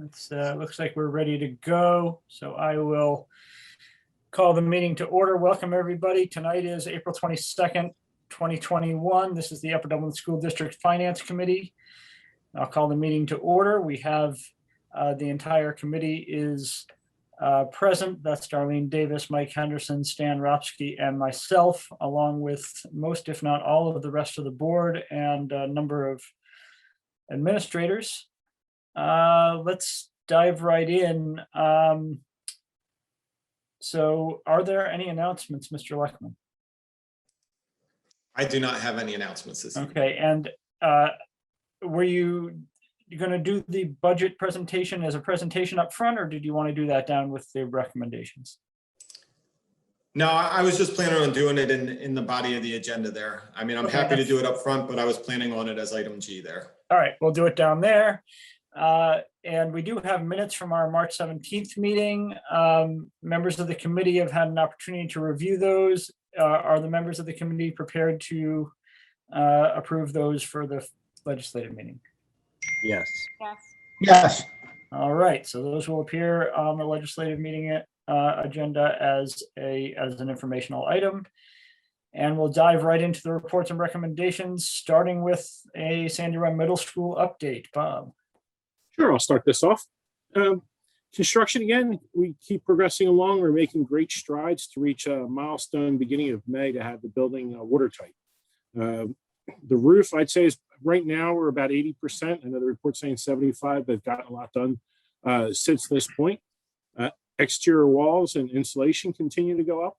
It's looks like we're ready to go. So I will call the meeting to order. Welcome, everybody. Tonight is April 22nd, 2021. This is the Upper Dublin School District Finance Committee. I'll call the meeting to order. We have the entire committee is present. That's Darlene Davis, Mike Henderson, Stan Ropsky, and myself, along with most, if not all, of the rest of the board and a number of administrators. Let's dive right in. So are there any announcements, Mr. Leckman? I do not have any announcements this evening. Okay, and were you going to do the budget presentation as a presentation up front, or did you want to do that down with the recommendations? No, I was just planning on doing it in the body of the agenda there. I mean, I'm happy to do it up front, but I was planning on it as item G there. All right, we'll do it down there. And we do have minutes from our March 17th meeting. Members of the committee have had an opportunity to review those. Are the members of the committee prepared to approve those for the legislative meeting? Yes. Yes. Yes. All right, so those will appear on the legislative meeting agenda as an informational item. And we'll dive right into the reports and recommendations, starting with a Sandy Run Middle School update. Bob. Sure, I'll start this off. Construction again, we keep progressing along. We're making great strides to reach a milestone beginning of May to have the building watertight. The roof, I'd say, is right now we're about 80%. I know the report's saying 75. They've gotten a lot done since this point. Exterior walls and insulation continue to go up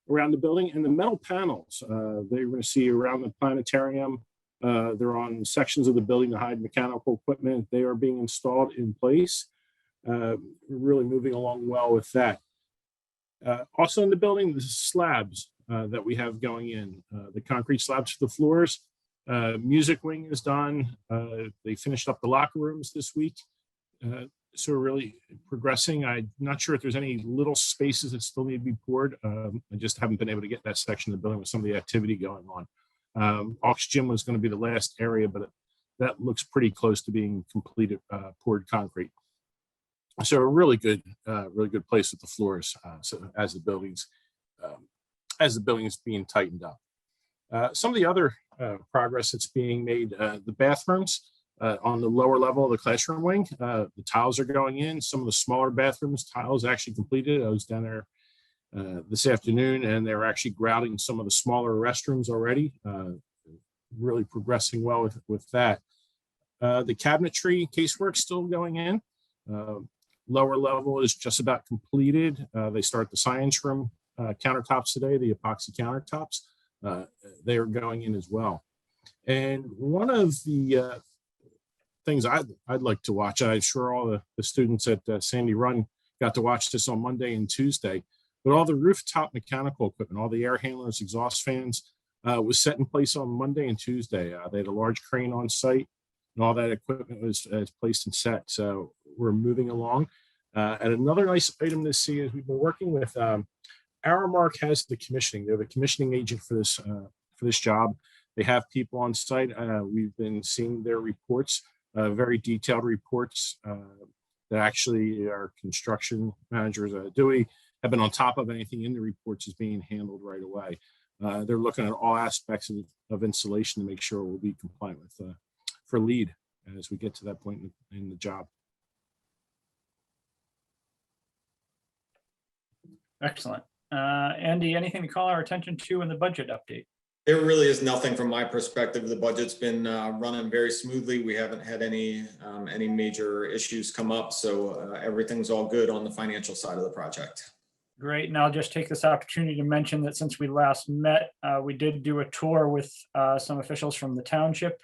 around the building, and the metal panels that you're going to see around the planetarium. They're on sections of the building to hide mechanical equipment. They are being installed in place. We're really moving along well with that. Also in the building, the slabs that we have going in, the concrete slabs for the floors. Music wing is done. They finished up the locker rooms this week. So we're really progressing. I'm not sure if there's any little spaces that still need to be poured. I just haven't been able to get that section of the building with some of the activity going on. Aux Gym was going to be the last area, but that looks pretty close to being completed, poured concrete. So a really good place with the floors. So as the building is being tightened up. Some of the other progress that's being made, the bathrooms on the lower level of the classroom wing, the tiles are going in. Some of the smaller bathrooms, tiles actually completed. I was down there this afternoon, and they're actually grouting some of the smaller restrooms already. Really progressing well with that. The cabinetry casework still going in. Lower level is just about completed. They start the science room countertops today, the epoxy countertops. They are going in as well. And one of the things I'd like to watch, I'm sure all the students at Sandy Run got to watch this on Monday and Tuesday, but all the rooftop mechanical equipment, all the air handlers, exhaust fans, was set in place on Monday and Tuesday. They had a large crane on site, and all that equipment was placed and set. So we're moving along. And another nice item to see is we've been working with Aramark has the commissioning. They're the commissioning agent for this job. They have people on site. We've been seeing their reports, very detailed reports that actually our construction managers, Dewey, have been on top of. Anything in the reports is being handled right away. They're looking at all aspects of insulation to make sure we'll be compliant with for LEED as we get to that point in the job. Excellent. Andy, anything to call our attention to in the budget update? There really is nothing from my perspective. The budget's been running very smoothly. We haven't had any major issues come up, so everything's all good on the financial side of the project. Great, and I'll just take this opportunity to mention that since we last met, we did do a tour with some officials from the township.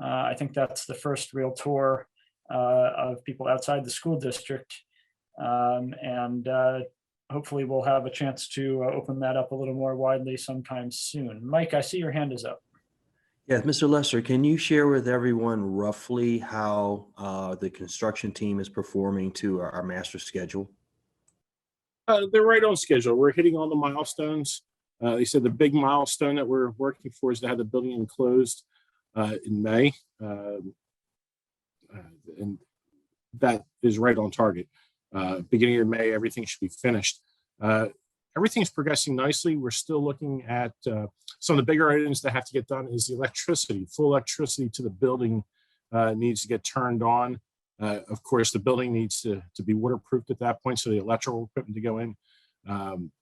I think that's the first real tour of people outside the school district, and hopefully we'll have a chance to open that up a little more widely sometime soon. Mike, I see your hand is up. Yeah, Mr. Lester, can you share with everyone roughly how the construction team is performing to our master schedule? They're right on schedule. We're hitting all the milestones. They said the big milestone that we're working for is to have the building enclosed in May. And that is right on target. Beginning of May, everything should be finished. Everything's progressing nicely. We're still looking at some of the bigger items that have to get done is the electricity. Full electricity to the building needs to get turned on. Of course, the building needs to be waterproofed at that point, so the electrical equipment to go in.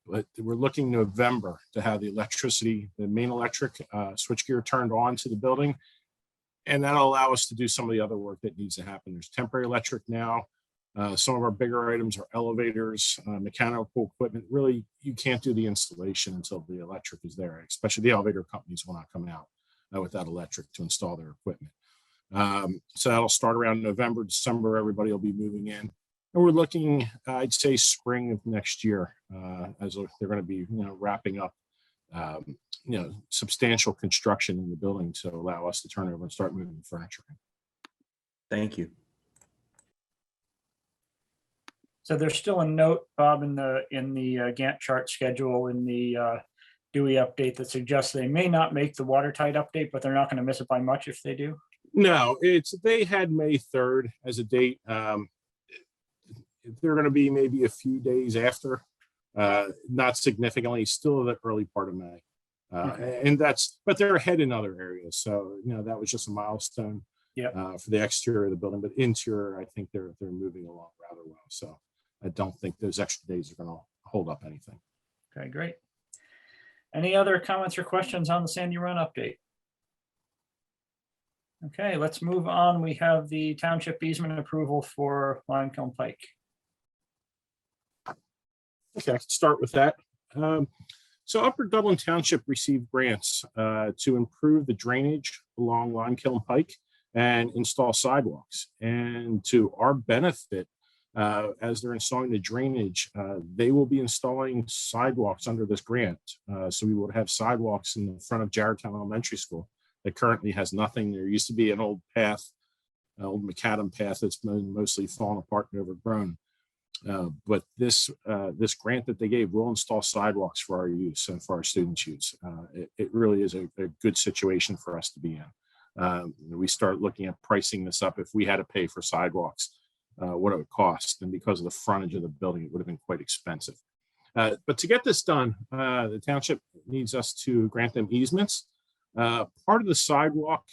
But we're looking November to have the electricity, the main electric switchgear turned on to the building. And that'll allow us to do some of the other work that needs to happen. There's temporary electric now. Some of our bigger items are elevators, mechanical equipment. Really, you can't do the installation until the electric is there, especially the elevator companies will not come out without electric to install their equipment. So that'll start around November, December, everybody will be moving in. And we're looking, I'd say spring of next year, as they're going to be, wrapping up, substantial construction in the building to allow us to turn over and start moving furniture in. Thank you. So there's still a note, Bob, in the Gantt chart schedule in the Dewey update that suggests they may not make the watertight update, but they're not going to miss it by much if they do. No, they had May 3rd as a date. They're going to be maybe a few days after, not significantly, still the early part of May. But they're ahead in other areas. So, that was just a milestone for the exterior of the building, but interior, I think they're moving along rather well. So I don't think those extra days are going to hold up anything. Okay, great. Any other comments or questions on the Sandy Run update? Okay, let's move on. We have the township easement approval for Limekiln Pike. Okay, I can start with that. So Upper Dublin Township received grants to improve the drainage along Limekiln Pike and install sidewalks. And to our benefit, as they're installing the drainage, they will be installing sidewalks under this grant. So we will have sidewalks in the front of Jarretttown Elementary School that currently has nothing. There used to be an old path, an old macadam path that's been mostly fallen apart and overgrown. But this grant that they gave will install sidewalks for our use and for our students' use. It really is a good situation for us to be in. We start looking at pricing this up. If we had to pay for sidewalks, what it would cost, and because of the frontage of the building, it would have been quite expensive. But to get this done, the township needs us to grant them easements. Part of the sidewalk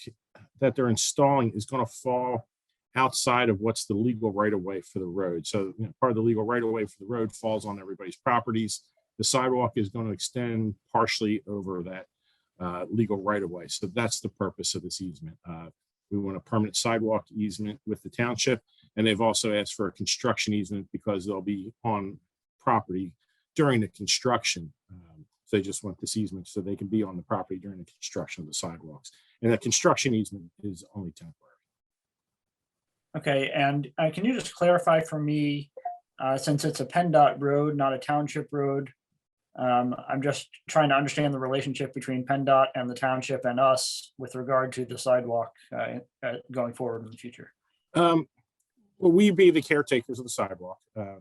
that they're installing is going to fall outside of what's the legal right-of-way for the road. So part of the legal right-of-way for the road falls on everybody's properties. The sidewalk is going to extend partially over that legal right-of-way. So that's the purpose of this easement. We want a permanent sidewalk easement with the township, and they've also asked for a construction easement because they'll be on property during the construction. So they just want this easement so they can be on the property during the construction of the sidewalks. And that construction easement is only temporary. Okay, and can you just clarify for me, since it's a PennDOT road, not a township road, I'm just trying to understand the relationship between PennDOT and the township and us with regard to the sidewalk going forward in the future. Well, we'd be the caretakers of the sidewalk.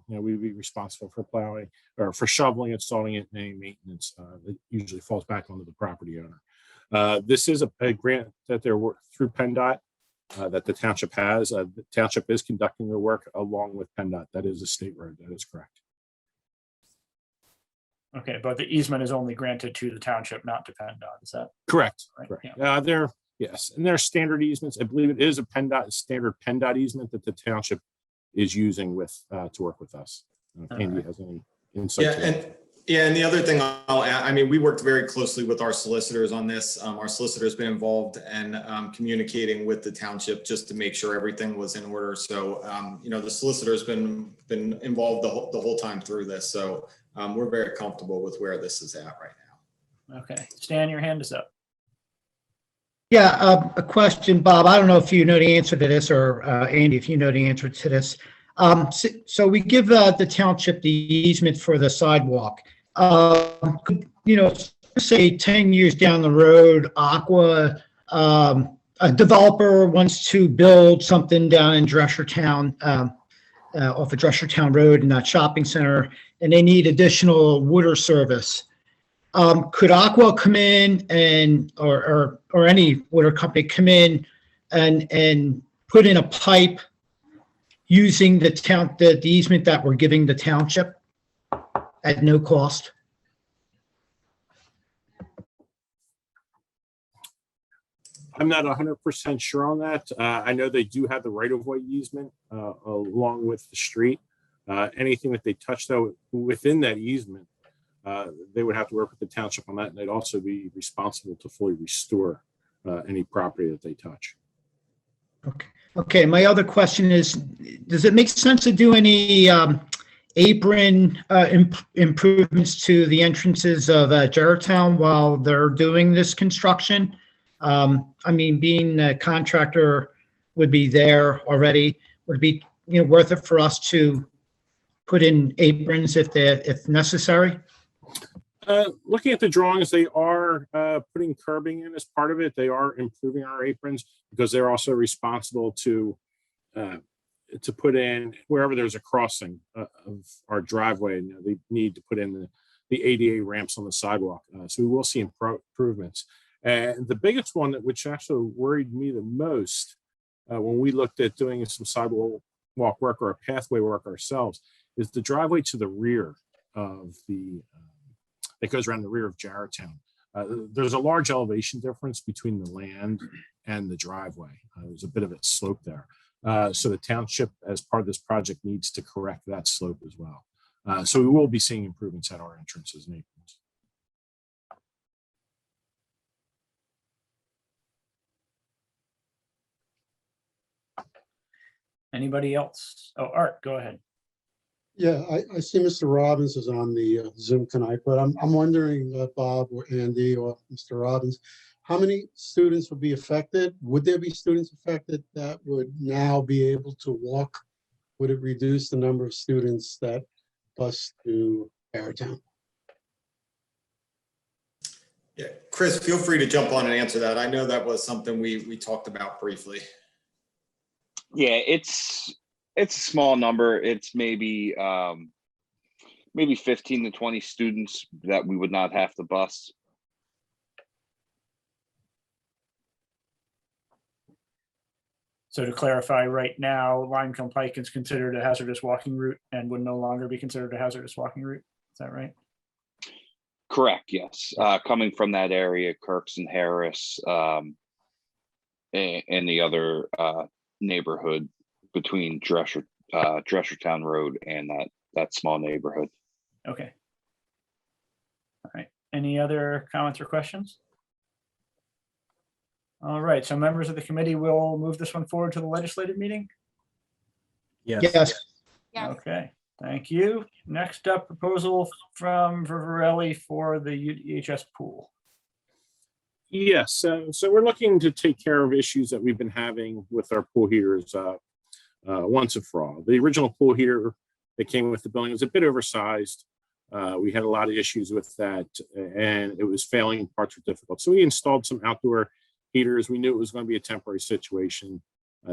We'd be responsible for plowing or for shoveling, installing it, and any maintenance. It usually falls back onto the property owner. This is a grant that they're through PennDOT that the township has. The township is conducting their work along with PennDOT. That is a state road. That is correct. Okay, but the easement is only granted to the township, not to PennDOT. Is that correct? Right? Correct. Yeah. Yes, and there are standard easements. I believe it is a standard PennDOT easement that the township is using with to work with us. Andy has any insight? And the other thing I'll add, we worked very closely with our solicitors on this. Our solicitor's been involved and communicating with the township just to make sure everything was in order. So, the solicitor's been involved the whole time through this. So we're very comfortable with where this is at right now. okay? Stan, your hand is up. Yeah, a question, Bob. I don't know if you know the answer to this, or Andy, if you know the answer to this. So we give the township the easement for the sidewalk. Say 10 years down the road, a developer wants to build something down in Dreshertown, off of Dreshertown Road in that shopping center, and they need additional water service. Could Aqua come in and or any water company come in and put in a pipe using the easement that we're giving the township at no cost? I'm not 100% sure on that. I know they do have the right-of-way easement along with the street. Anything that they touch though within that easement, they would have to work with the township on that, and they'd also be responsible to fully restore any property that they touch. Okay. Okay. My other question is, does it make sense to do any apron improvements to the entrances of Gerritown while they're doing this construction? I mean, being a contractor would be there already, would it be, worth it for us to put in aprons if necessary? Looking at the drawings, they are putting curbing in as part of it. They are improving our aprons because they're also responsible to put in wherever there's a crossing of our driveway. They need to put in the ADA ramps on the sidewalk. So we will see improvements. And the biggest one which actually worried me the most when we looked at doing some sidewalk work or a pathway work ourselves is the driveway to the rear of that goes around the rear of Gerritown. There's a large elevation difference between the land and the driveway. There's a bit of a slope there. So the township, as part of this project, needs to correct that slope as well. So we will be seeing improvements at our entrances and aprons. Anybody else? Oh, Art, go ahead. Yeah, I see Mr. Robbins is on the Zoom tonight, but I'm wondering, Bob or Andy or Mr. Robbins, how many students would be affected? Would there be students affected that would now be able to walk? Would it reduce the number of students that bus to Gerritown? Yeah, Chris, feel free to jump on and answer that. I know that was something we talked about briefly. Yeah, it's a small number. It's maybe 15 to 20 students that we would not have to bus. So to clarify, right now, Limecombe Pike is considered a hazardous walking route and would no longer be considered a hazardous walking route. Is that right? Correct, yes. Coming from that area, Kirks and Harris, and the other neighborhood between Dreshertown Road and that small neighborhood. Okay. All right. Any other comments or questions? All right. So members of the committee will move this one forward to the legislative meeting. Yes. Yes. Yes. Okay. Thank you. Next up, proposal from Vivarelli for the UDHS pool. Yes, so we're looking to take care of issues that we've been having with our pool heaters once and for all. The original pool heater that came with the building was a bit oversized. We had a lot of issues with that, and it was failing. Parts were difficult. So we installed some outdoor heaters. We knew it was going to be a temporary situation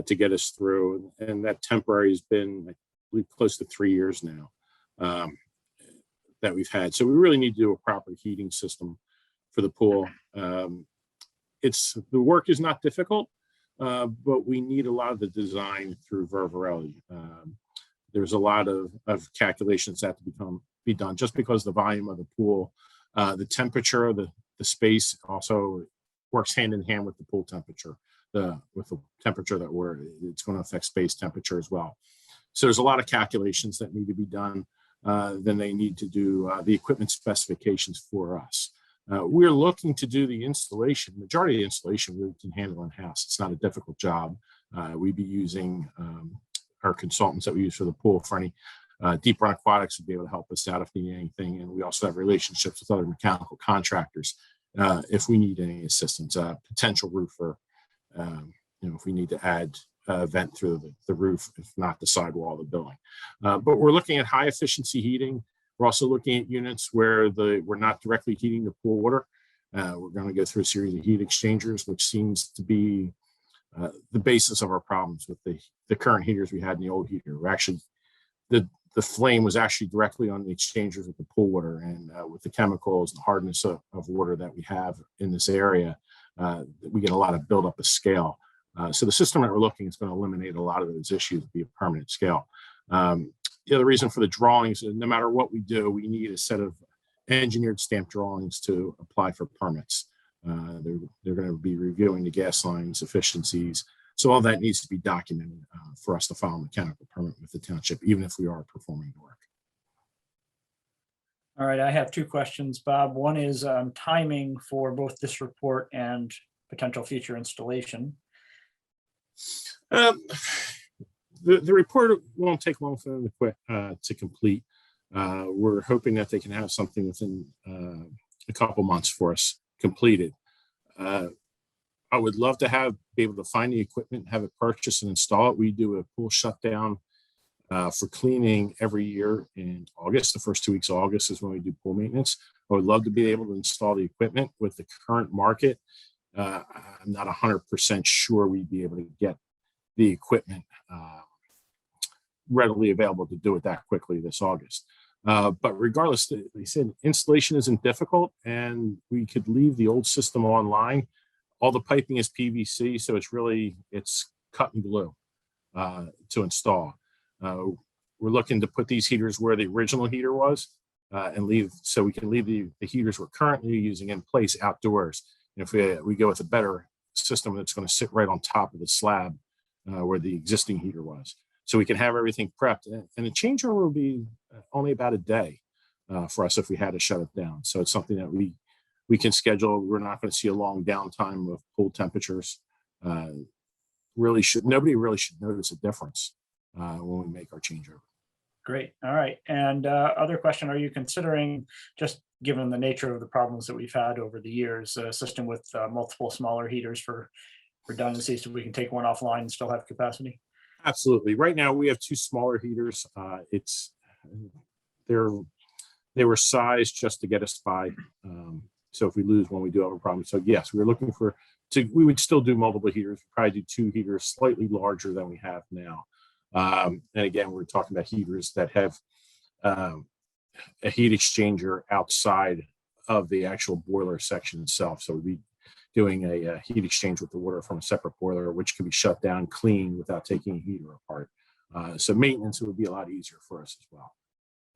to get us through, and that temporary has been, I believe, close to 3 years now that we've had. So we really need to do a proper heating system for the pool. The work is not difficult, but we need a lot of the design through Vivarelli. There's a lot of calculations that have to be done just because the volume of the pool, the temperature, the space also works hand in hand with the pool temperature, with the temperature it's going to affect space temperature as well. So there's a lot of calculations that need to be done. Then they need to do the equipment specifications for us. We're looking to do the installation. Majority of the installation we can handle in-house. It's not a difficult job. We'd be using our consultants that we use for the pool for any deep run aquatics would be able to help us out if we need anything. And we also have relationships with other mechanical contractors if we need any assistance. Potential roofer, if we need to add a vent through the roof, if not the sidewall of the building. But we're looking at high efficiency heating. We're also looking at units where we're not directly heating the pool water. We're going to go through a series of heat exchangers, which seems to be the basis of our problems with the current heaters we had in the old heater. We're actually, the flame was actually directly on the exchangers with the pool water, and with the chemicals and hardness of water that we have in this area, we get a lot of buildup of scale So the system that we're looking is going to eliminate a lot of those issues, be a permanent scale. The other reason for the drawings, no matter what we do, we need a set of engineered stamp drawings to apply for permits. They're going to be reviewing the gas lines, efficiencies. So all that needs to be documented for us to file a mechanical permit with the township, even if we are performing the work. All right, I have two questions, Bob. One is timing for both this report and potential future installation. The report won't take long for them to complete. We're hoping that they can have something within a couple months for us completed. I would love to be able to find the equipment, have it purchased and install it. We do a pool shutdown for cleaning every year in August. The first 2 weeks of August is when we do pool maintenance. I would love to be able to install the equipment. With the current market, I'm not 100% sure we'd be able to get the equipment readily available to do it that quickly this August. But regardless, they said installation isn't difficult, and we could leave the old system online. All the piping is PVC, so it's cut and glue to install. We're looking to put these heaters where the original heater was so we can leave the heaters we're currently using in place outdoors. And if we go with a better system that's going to sit right on top of the slab where the existing heater was. So we can have everything prepped. And the changeover will be only about a day for us if we had to shut it down. So it's something that we can schedule. We're not going to see a long downtime of pool temperatures. Nobody really should notice a difference when we make our changeover. Great. All right. And other question, are you considering, just given the nature of the problems that we've had over the years, a system with multiple smaller heaters for redundancy so we can take one offline and still have capacity? Absolutely. Right now we have two smaller heaters. They were sized just to get us by. So if we lose one, we do have a problem. So yes, we're looking we would still do multiple heaters, probably do two heaters slightly larger than we have now. And again, we're talking about heaters that have a heat exchanger outside of the actual boiler section itself. So we'd be doing a heat exchange with the water from a separate boiler, which can be shut down, clean without taking a heater apart. So maintenance would be a lot easier for us as well.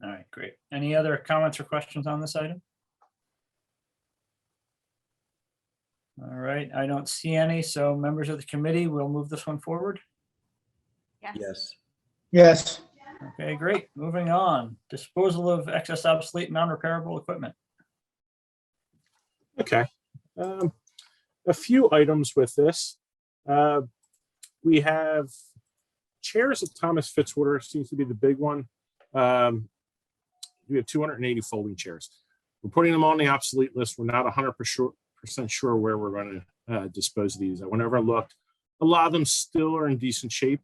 All right, great. Any other comments or questions on this item? All right, I don't see any. So members of the committee, we'll move this one forward. Yes. Yes. Okay, great. Moving on. Disposal of excess, obsolete, non-repairable equipment. Okay. A few items with this. We have chairs at Thomas Fitzwater, seems to be the big one. We have 280 folding chairs. We're putting them on the obsolete list. We're not 100% sure where we're going to dispose of these. Whenever I looked, a lot of them still are in decent shape.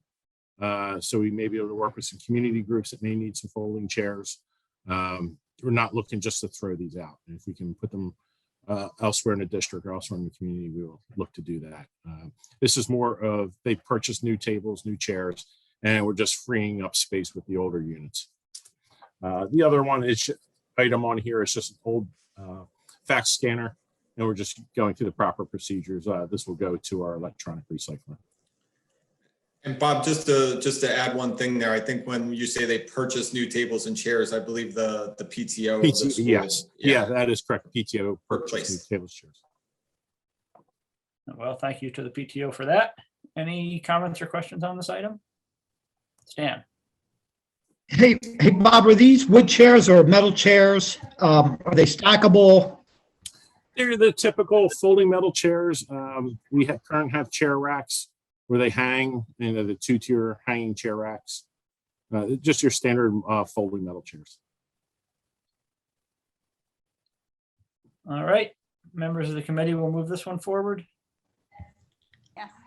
So we may be able to work with some community groups that may need some folding chairs. We're not looking just to throw these out. And if we can put them elsewhere in the district or elsewhere in the community, we will look to do that. This is more of, they purchased new tables, new chairs, and we're just freeing up space with the older units. The other one is item on here is just an old fax scanner, and we're just going through the proper procedures. This will go to our electronic recycler. And Bob, just to add one thing there, I think when you say they purchased new tables and chairs, I believe the PTO of the school. Yes, yeah, that is correct. PTO purchased new tables, chairs. Well, thank you to the PTO for that. Any comments or questions on this item? Stan? Hey, Bob, are these wood chairs or metal chairs? Are they stackable? They're the typical folding metal chairs. We currently have chair racks where they hang, the two-tier hanging chair racks. Just your standard folding metal chairs. All right, members of the committee will move this one forward.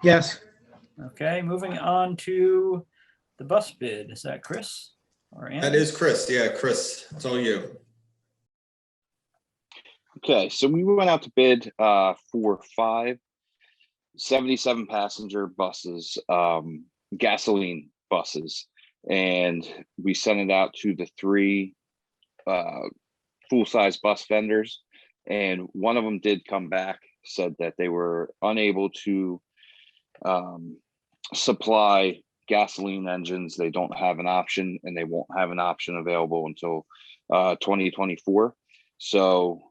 Yes. Okay, moving on to the bus bid. Is that Chris or Andy? That is Chris. Yeah, Chris, it's all you. Okay, so we went out to bid for 5 77 passenger buses, gasoline buses, and we sent it out to the 3 full-size bus vendors, and one of them did come back, said that they were unable to supply gasoline engines. They don't have an option, and they won't have an option available until 2024. So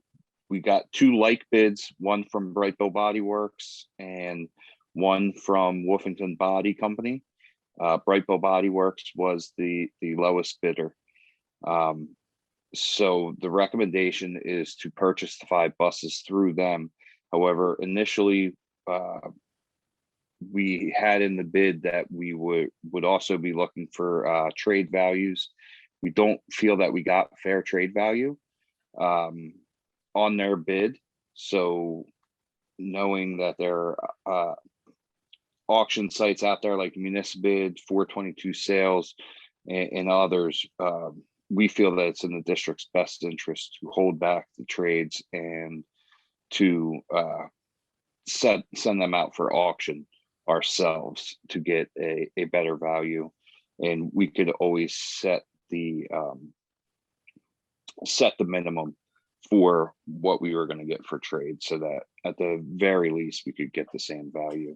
we got 2 like bids, one from Brightville Body Works and one from Wolfington Body Company. Brightville Body Works was the lowest bidder. So the recommendation is to purchase the 5 buses through them. However, initially, we had in the bid that we would also be looking for trade values. We don't feel that we got fair trade value on their bid. So knowing that there are auction sites out there like Municipal, 422 Sales, and others, we feel that it's in the district's best interest to hold back the trades and to send them out for auction ourselves to get a better value. And we could always set the minimum for what we were going to get for trade, so that at the very least we could get the same value.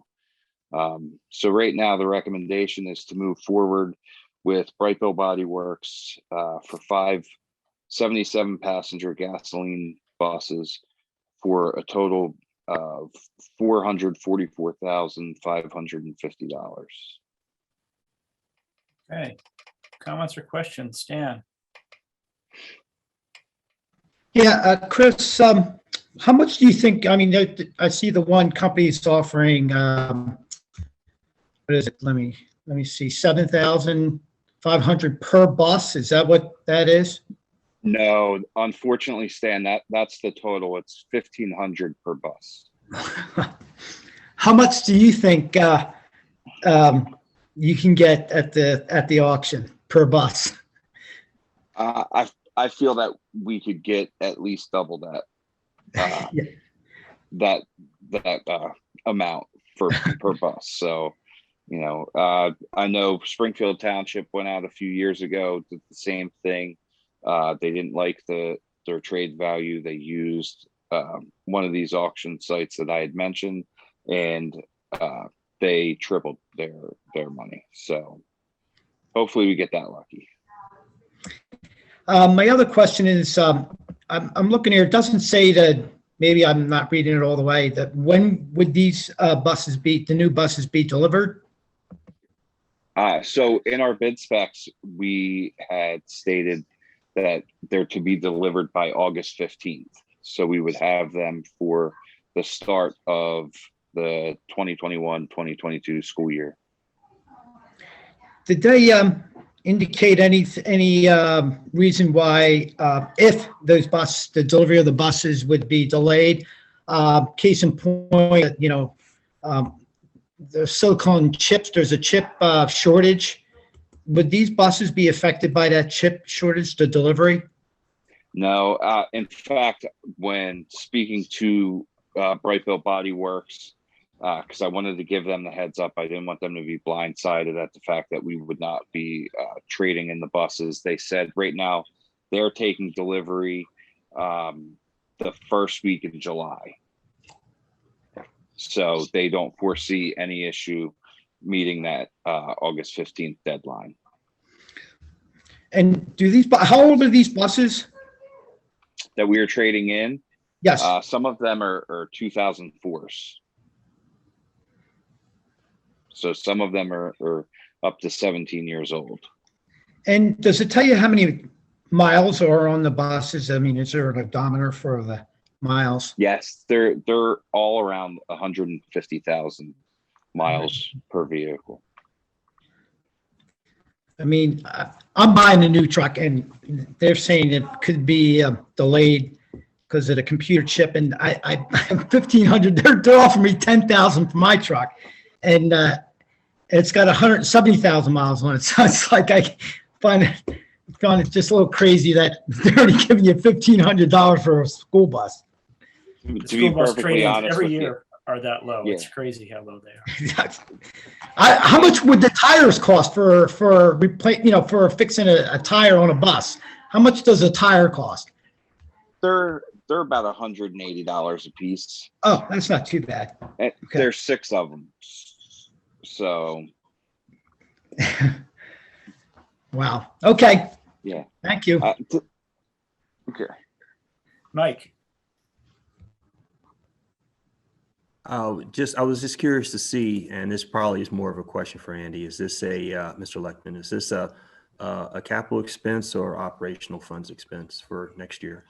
So right now the recommendation is to move forward with Brightville Body Works for 5 77 passenger gasoline buses for a total of $444,550. Okay, comments or questions, Stan? Yeah, Chris, how much do you think, I mean, I see the one company is offering, what is it? Let me see, 7,500 per bus. Is that what that is? No, unfortunately, Stan, that's the total. It's 1,500 per bus. How much do you think you can get at the auction per bus? I feel that we could get at least double that Yeah. that amount per bus. So, you know, I know Springfield Township went out a few years ago, did the same thing. They didn't like their trade value. They used one of these auction sites that I had mentioned, and they tripled their money. So hopefully we get that lucky. My other question is, I'm looking here, it doesn't say that, maybe I'm not reading it all the way, that when would these the new buses be delivered? So in our bid specs, we had stated that they're to be delivered by August 15th. So we would have them for the start of the 2021-2022 school year. Did they indicate any reason why, if the delivery of the buses would be delayed? Case in point, you know, the silicone chips, there's a chip shortage. Would these buses be affected by that chip shortage, the delivery? No, in fact, when speaking to Brightville Body Works, because I wanted to give them the heads up, I didn't want them to be blindsided at the fact that we would not be trading in the buses. They said right now they're taking delivery the first week in July. So they don't foresee any issue meeting that August 15th deadline. And how old are these buses? That we are trading in? Yes. Some of them are 2004s. So some of them are up to 17 years old. And does it tell you how many miles are on the buses? I mean, is there an odometer for the miles? Yes, they're all around 150,000 miles per vehicle. I mean, I'm buying a new truck, and they're saying it could be delayed because of the computer chip. And I 1,500. They're offering me 10,000 for my truck, and it's got 170,000 miles on it. So it's like I find it just a little crazy that they're already giving you $1,500 for a school bus. The school bus trade-ins every year are that low. Yeah. It's crazy how low they are. How much would the tires cost for fixing a tire on a bus? How much does a tire cost? They're about $180 a piece. Oh, that's not too bad. And Okay. There's 6 of them. So, Wow. Okay. yeah. Thank you. Okay. Mike, I was just curious to see, and this probably is more of a question for Andy. Is this Mr. Leckman, is this a capital expense or operational funds expense for next year?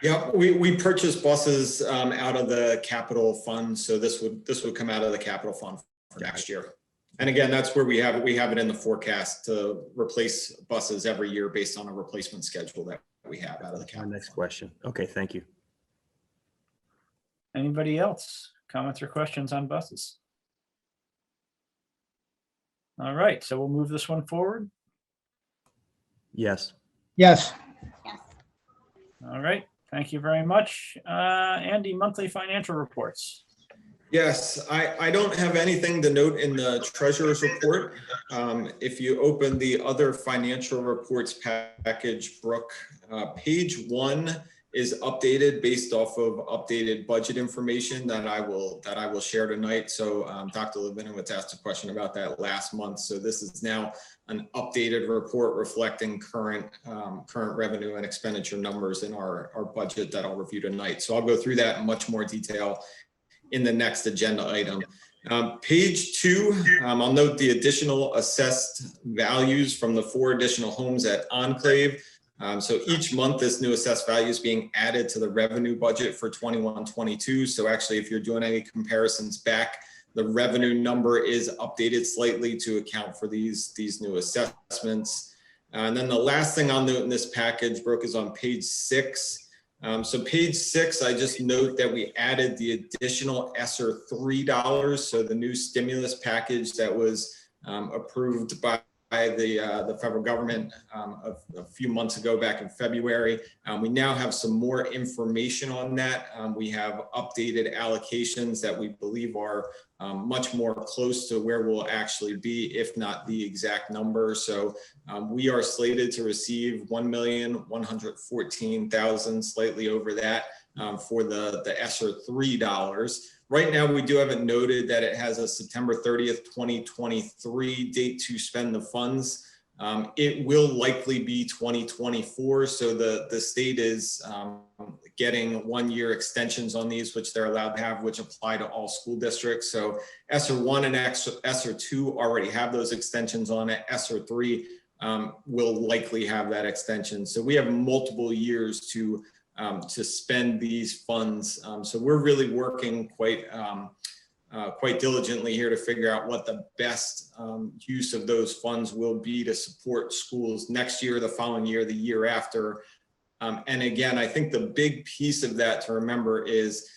Yeah, we purchased buses out of the capital fund, so this would come out of the capital fund for next year. And again, that's where we have it in the forecast to replace buses every year based on a replacement schedule that we have out of the My capital next fund. question. Okay, thank you. anybody else? Comments or questions on buses? All right, so we'll move this one forward. Yes. Yes. All right, thank you very much. Andy, monthly financial reports. Yes, I don't have anything to note in the treasurer's report. If you open the other financial reports package, Brooke, page 1 is updated based off of updated budget information that I will share tonight. So Dr. Levinowitz asked a question about that last month. So this is now an updated report reflecting current revenue and expenditure numbers in our budget that I'll review tonight. So I'll go through that in much more detail in the next agenda item. Page 2, I'll note the additional assessed values from the 4 additional homes at Enclave. So each month, this new assessed value is being added to the revenue budget for 21-22. So actually, if you're doing any comparisons back, the revenue number is updated slightly to account for these new assessments. And then the last thing I'll note in this package, Brooke, is on page 6. So page 6, I just note that we added the additional ESSER $3. So the new stimulus package that was approved by the federal government a few months ago back in February. We now have some more information on that. We have updated allocations that we believe are much more close to where we'll actually be, if not the exact number. So we are slated to receive $1,114,000, slightly over that, for the ESSER $3. Right now, we do have it noted that it has a September 30th, 2023 date to spend the funds. It will likely be 2024. So the state is getting 1-year extensions on these, which they're allowed to have, which apply to all school districts. So ESSER 1 and ESSER 2 already have those extensions on it. ESSER 3 will likely have that extension. So we have multiple years to spend these funds. So we're really working quite diligently here to figure out what the best use of those funds will be to support schools next year, the following year, the year after. And again, I think the big piece of that to remember is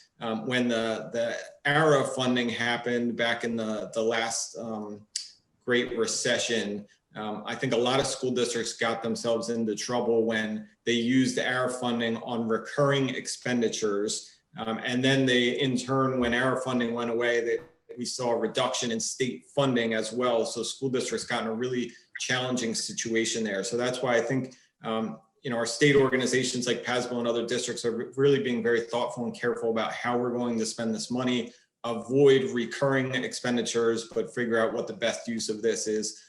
when the ARA funding happened back in the last Great Recession, I think a lot of school districts got themselves into trouble when they used ARA funding on recurring expenditures. And then they, in turn, when ARA funding went away, we saw a reduction in state funding as well. So school districts got in a really challenging situation there. So that's why I think our state organizations like PASBO and other districts are really being very thoughtful and careful about how we're going to spend this money, avoid recurring expenditures, but figure out what the best use of this is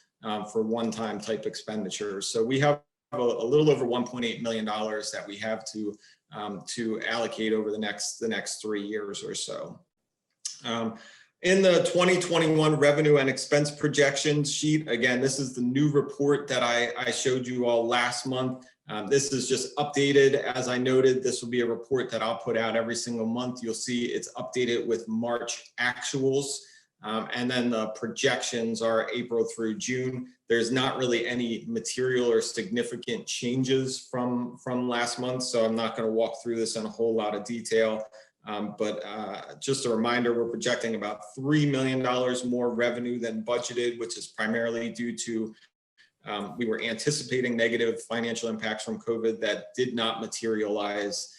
for one-time type expenditures. So we have a little over $1.8 million that we have to allocate over the next 3 years or so. In the 2021 revenue and expense projections sheet, again, this is the new report that I showed you all last month. This is just updated. As I noted, this will be a report that I'll put out every single month. You'll see it's updated with March actuals. And then the projections are April through June. There's not really any material or significant changes from last month, so I'm not going to walk through this in a whole lot of detail. But just a reminder, we're projecting about $3 million more revenue than budgeted, which is primarily due to we were anticipating negative financial impacts from COVID that did not materialize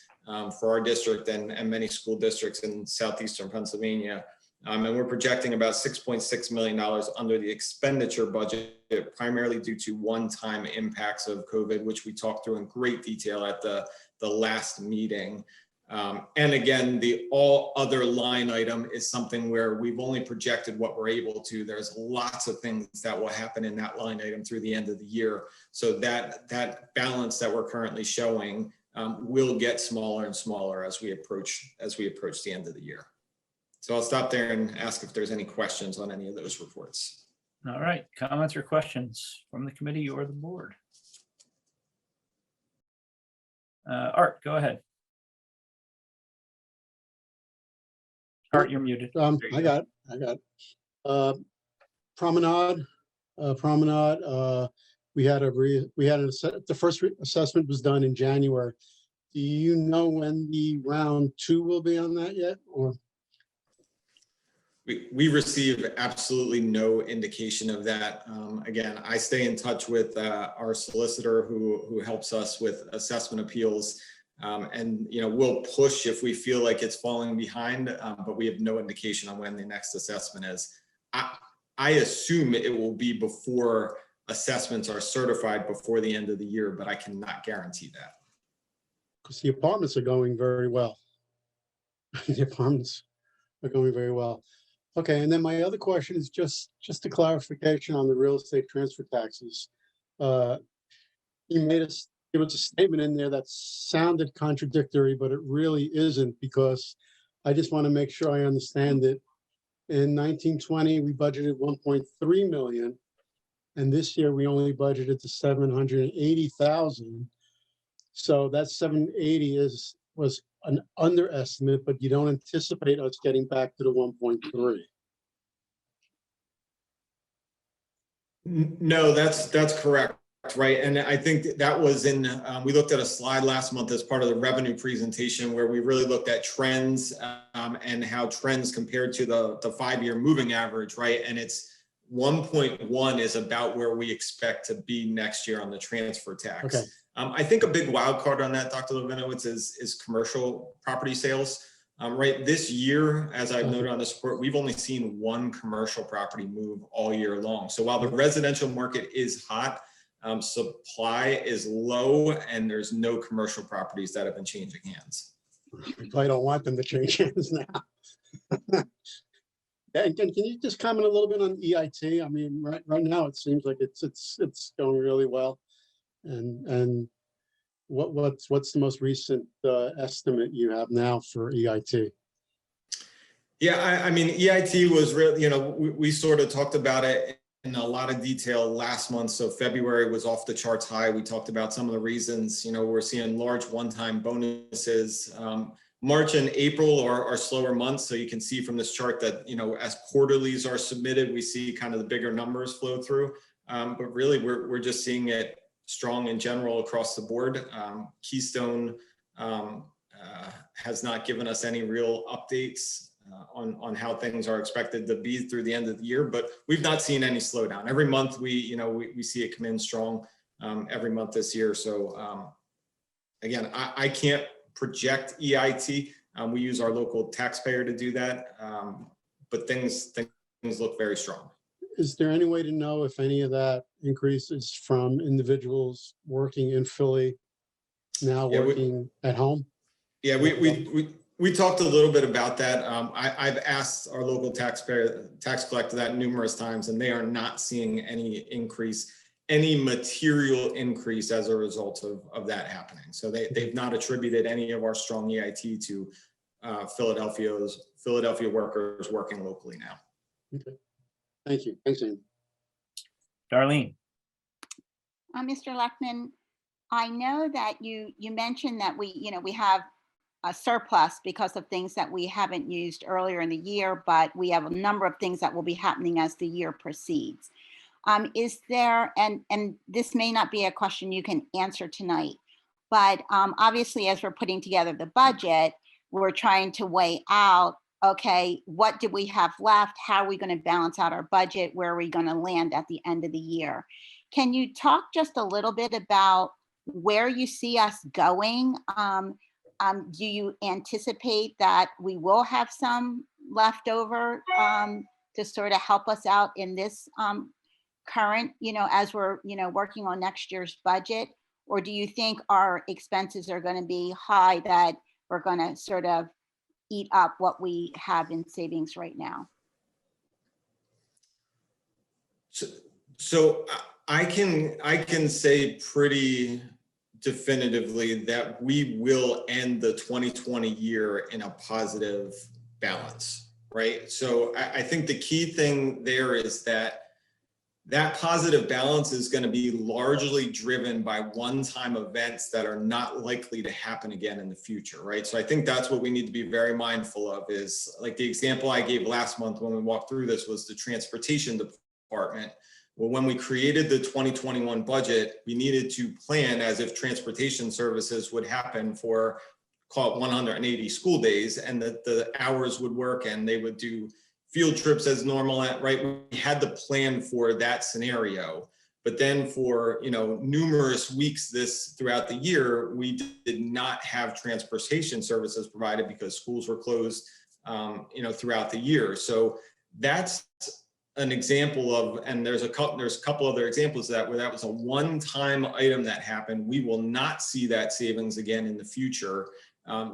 for our district and many school districts in southeastern Pennsylvania. And we're projecting about $6.6 million under the expenditure budget, primarily due to one-time impacts of COVID, which we talked through in great detail at the last meeting. And again, the all other line item is something where we've only projected what we're able to. There's lots of things that will happen in that line item through the end of the year. So that balance that we're currently showing will get smaller and smaller as we approach the end of the year. So I'll stop there and ask if there's any questions on any of those reports. All right, comments or questions from the committee or the board? Art, go ahead. Art, you're muted. There you I go. got it. Promenade, the first assessment was done in January. Do you know when the round 2 will be on that yet, or? We receive absolutely no indication of that. Again, I stay in touch with our solicitor who helps us with assessment appeals. And we'll push if we feel like it's falling behind, but we have no indication on when the next assessment is. I assume it will be before assessments are certified before the end of the year, but I cannot guarantee that. Because the apartments are going very well. The apartments are going very well. Okay, and then my other question is just a clarification on the real estate transfer taxes. There was a statement in there that sounded contradictory, but it really isn't, because I just want to make sure I understand it. In 1920, we budgeted 1.3 million, and this year we only budgeted to 780,000. So that 780 was an underestimate, but you don't anticipate us getting back to the 1.3. No, that's correct. Right. And I think that was we looked at a slide last month as part of the revenue presentation where we really looked at trends and how trends compared to the 5-year moving average. Right. And it's 1.1 is about where we expect to be next year on the transfer tax. Okay. I think a big wild card on that, Dr. Levinowitz, is commercial property sales. Right. This year, as I've noted on this report, we've only seen one commercial property move all year long. So while the residential market is hot, supply is low and there's no commercial properties that have been changing hands. I don't want them to change hands now. And can you just comment a little bit on EIT? I mean, right now it seems like it's going really well. And what's the most recent estimate you have now for EIT? Yeah, I mean, EIT was really, we sort of talked about it in a lot of detail last month. So February was off the charts high. We talked about some of the reasons, we're seeing large one-time bonuses. March and April are slower months. So you can see from this chart that, as quarterlies are submitted, we see kind of the bigger numbers flow through. But really, we're just seeing it strong in general across the board. Keystone has not given us any real updates on how things are expected to be through the end of the year, but we've not seen any slowdown. Every month we see it come in strong every month this year. So again, I can't project EIT. We use our local taxpayer to do that, but things look very strong. Is there any way to know if any of that increase is from individuals working in Philly now working at home? Yeah, we talked a little bit about that. I've asked our local tax collector that numerous times, and they are not seeing any material increase as a result of that happening. So they've not attributed any of our strong EIT to Philadelphia workers working locally now. Okay. Thank you. Thanks, Andy. Darlene. Mr. Leckman, I know that you mentioned that we have a surplus because of things that we haven't used earlier in the year, but we have a number of things that will be happening as the year proceeds. Is there, and this may not be a question you can answer tonight, but obviously as we're putting together the budget, we're trying to weigh out, okay, what do we have left? How are we going to balance out our budget? Where are we going to land at the end of the year? Can you talk just a little bit about where you see us going? Do you anticipate that we will have some left over to sort of help us out in this current, as we're, working on next year's budget? Or do you think our expenses are going to be high that we're going to sort of eat up what we have in savings right now? So I can say pretty definitively that we will end the 2020 year in a positive balance, right? So I think the key thing there is that positive balance is going to be largely driven by one-time events that are not likely to happen again in the future, right? So I think that's what we need to be very mindful of, is like the example I gave last month when we walked through this was the transportation department. Well, when we created the 2021 budget, we needed to plan as if transportation services would happen for, call it 180 school days, and that the hours would work and they would do field trips as normal, right? We had to plan for that scenario. But then for, numerous weeks throughout the year, we did not have transportation services provided because schools were closed, throughout the year. So that's an example of, and there's a couple other examples of that where that was a one-time item that happened. We will not see that savings again in the future.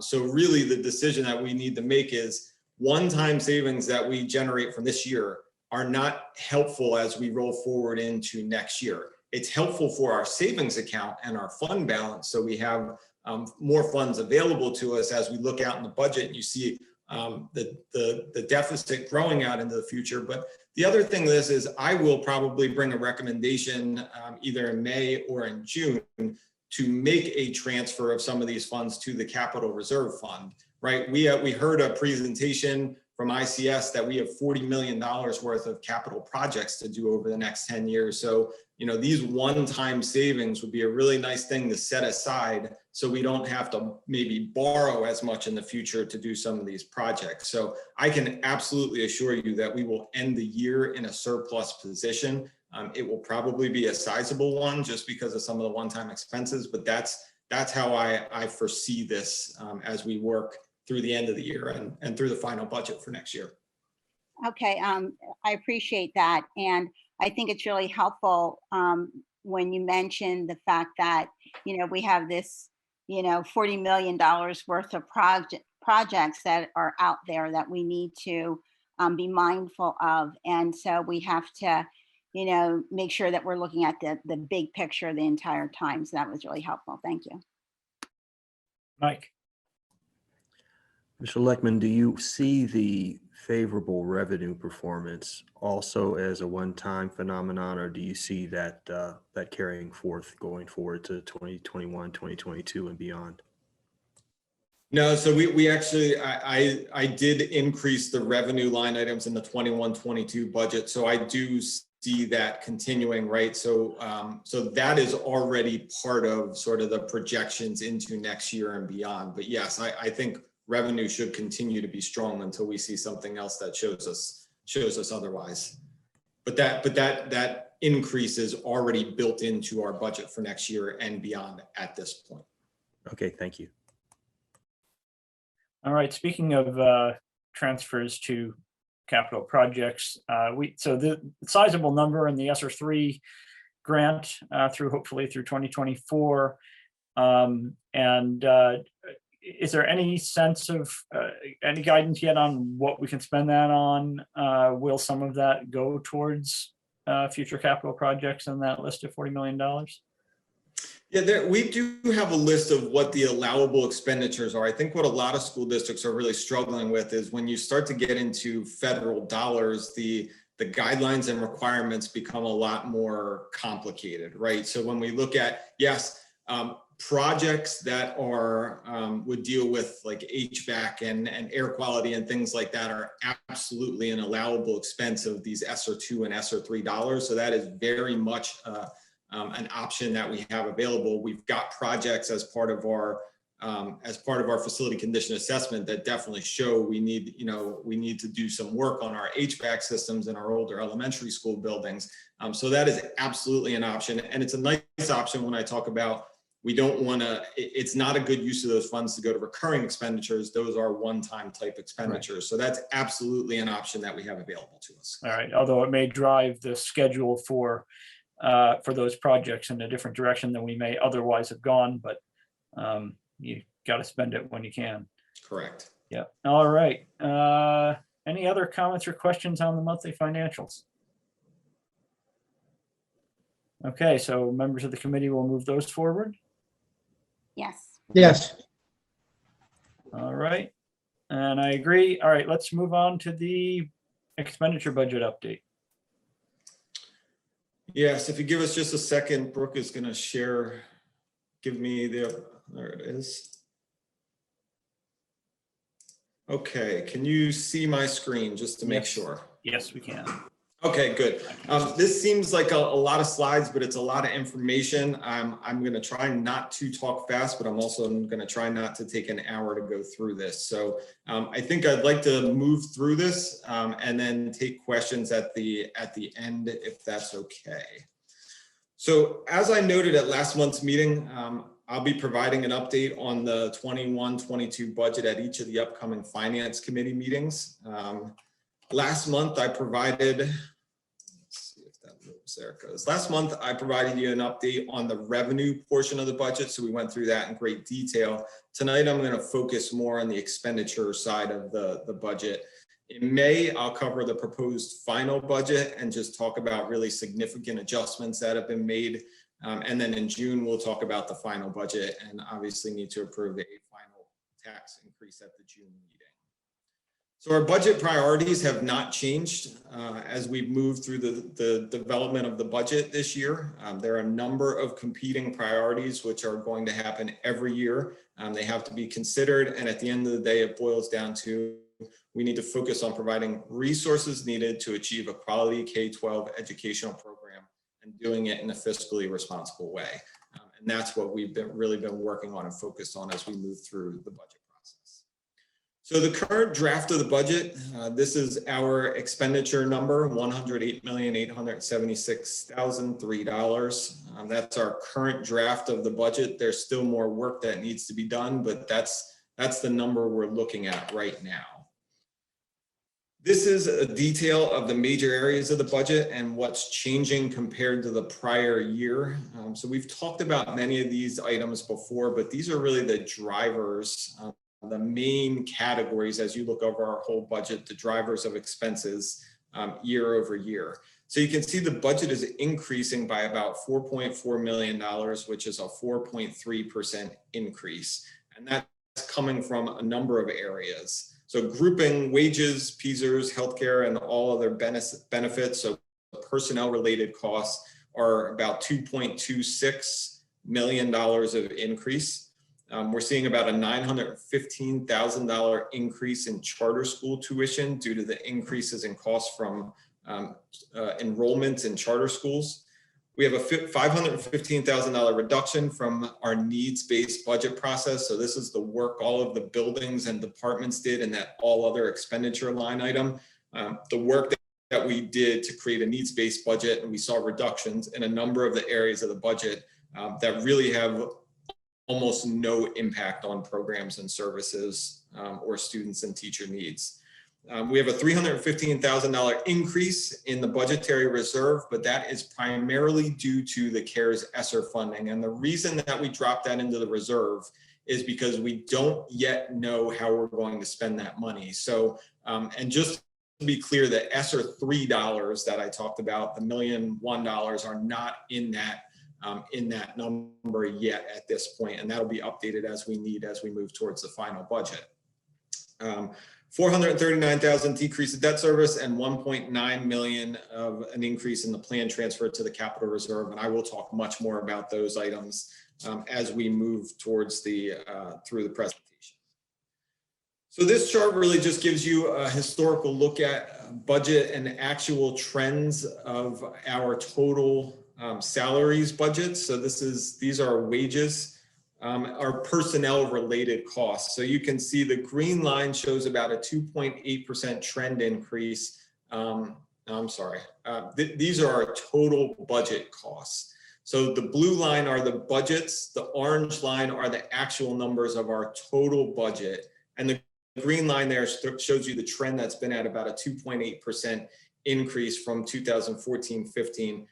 So really the decision that we need to make is, one-time savings that we generate from this year are not helpful as we roll forward into next year. It's helpful for our savings account and our fund balance, so we have more funds available to us as we look out in the budget and you see the deficit growing out into the future. But the other thing is I will probably bring a recommendation either in May or in June to make a transfer of some of these funds to the capital reserve fund. Right, we heard a presentation from ICS that we have $40 million worth of capital projects to do over the next 10 years. So, these one-time savings would be a really nice thing to set aside so we don't have to maybe borrow as much in the future to do some of these projects. So I can absolutely assure you that we will end the year in a surplus position. It will probably be a sizable one just because of some of the one-time expenses, but that's how I foresee this as we work through the end of the year and through the final budget for next year. Okay, I appreciate that. And I think it's really helpful when you mention the fact that, we have this, $40 million worth of projects that are out there that we need to be mindful of. And so we have to, make sure that we're looking at the big picture the entire time. So that was really helpful. Thank you. Mike. Mr. Leckman, do you see the favorable revenue performance also as a one-time phenomenon, or do you see that carrying forth going forward to 2021, 2022 and beyond? No, so we actually, I did increase the revenue line items in the 21-22 budget. So I do see that continuing, right? So that is already part of sort of the projections into next year and beyond. But yes, I think revenue should continue to be strong until we see something else that shows us otherwise. But that increase is already built into our budget for next year and beyond at this point. Okay, thank you. All right, speaking of transfers to capital projects, so the sizable number in the ESSER 3 grant hopefully through 2024. Is there any sense of any guidance yet on what we can spend that on? Will some of that go towards future capital projects in that list of $40 million? Yeah, we do have a list of what the allowable expenditures are. I think what a lot of school districts are really struggling with is when you start to get into federal dollars, the guidelines and requirements become a lot more complicated, right? So when we look at, yes, projects that are would deal with like HVAC and air quality and things like that are absolutely an allowable expense of these ESSER 2 and ESSER 3 dollars. So that is very much an option that we have available. We've got projects as part of our facility condition assessment that definitely show we need to do some work on our HVAC systems in our older elementary school buildings. So that is absolutely an option, and it's a nice option when I talk about it's not a good use of those funds to go to recurring expenditures. Those are one-time type expenditures. Right. So that's absolutely an option that we have available to us. All right, although it may drive the schedule for those projects in a different direction than we may otherwise have gone, but got to spend it when you can. Correct. Yeah. All right. Any other comments or questions on the monthly financials? Okay, so members of the committee will move those forward. Yes. Yes. All right. And I agree. All right, let's move on to the expenditure budget update. Yes, if you give us just a second, Brooke is going to give me there it is. Okay, can you see my screen just to make Yes. sure? Yes, we can. Okay, good. This seems like a lot of slides, but it's a lot of information. I'm going to try not to talk fast, but I'm also going to try not to take an hour to go through this. So I think I'd like to move through this and then take questions at the end, if that's okay. So as I noted at last month's meeting, I'll be providing an update on the 21-22 budget at each of the upcoming finance committee meetings. Last month I provided, let's see if that moves, there it goes. Last month I provided you an update on the revenue portion of the budget, so we went through that in great detail. Tonight I'm going to focus more on the expenditure side of the budget. In May, I'll cover the proposed final budget and just talk about really significant adjustments that have been made. And then in June, we'll talk about the final budget and obviously need to approve a final tax increase at the June meeting. So our budget priorities have not changed as we've moved through the development of the budget this year. There are a number of competing priorities which are going to happen every year. They have to be considered, and at the end of the day, it boils down to we need to focus on providing resources needed to achieve a quality K-12 educational program and doing it in a fiscally responsible way. And that's what we've really been working on and focused on as we move through the budget process. So the current draft of the budget, this is our expenditure number, $108,876,003. That's our current draft of the budget. There's still more work that needs to be done, but that's the number we're looking at right now. This is a detail of the major areas of the budget and what's changing compared to the prior year. So we've talked about many of these items before, but these are really the drivers, the main categories as you look over our whole budget, the drivers of expenses year over year. So you can see the budget is increasing by about $4.4 million, which is a 4.3% increase. And that's coming from a number of areas. So grouping wages, PSERS, healthcare, and all other benefits, so personnel related costs are about $2.26 million of increase. We're seeing about a $915,000 increase in charter school tuition due to the increases in costs from enrollments in charter schools. We have a $515,000 reduction from our needs-based budget process. So this is the work all of the buildings and departments did in that all other expenditure line item. The work that we did to create a needs-based budget, and we saw reductions in a number of the areas of the budget that really have almost no impact on programs and services or students and teacher needs. We have a $315,000 increase in the budgetary reserve, but that is primarily due to the CARES ESSER funding. And the reason that we dropped that into the reserve is because we don't yet know how we're going to spend that money. So, and just to be clear, the ESSER $3 that I talked about, the $1,001 are not in that number yet at this point, and that'll be updated as we need as we move towards the final budget. $439,000 decrease in debt service and $1.9 million of an increase in the plan transfer to the capital reserve. And I will talk much more about those items as we move towards through the presentation. So this chart really just gives you a historical look at budget and actual trends of our total salaries budgets. So these are wages. Our personnel related costs. So you can see the green line shows about a 2.8% trend increase. These are our total budget costs. So the blue line are the budgets, the orange line are the actual numbers of our total budget. And the green line there shows you the trend that's been at about a 2.8% increase from 2014-15.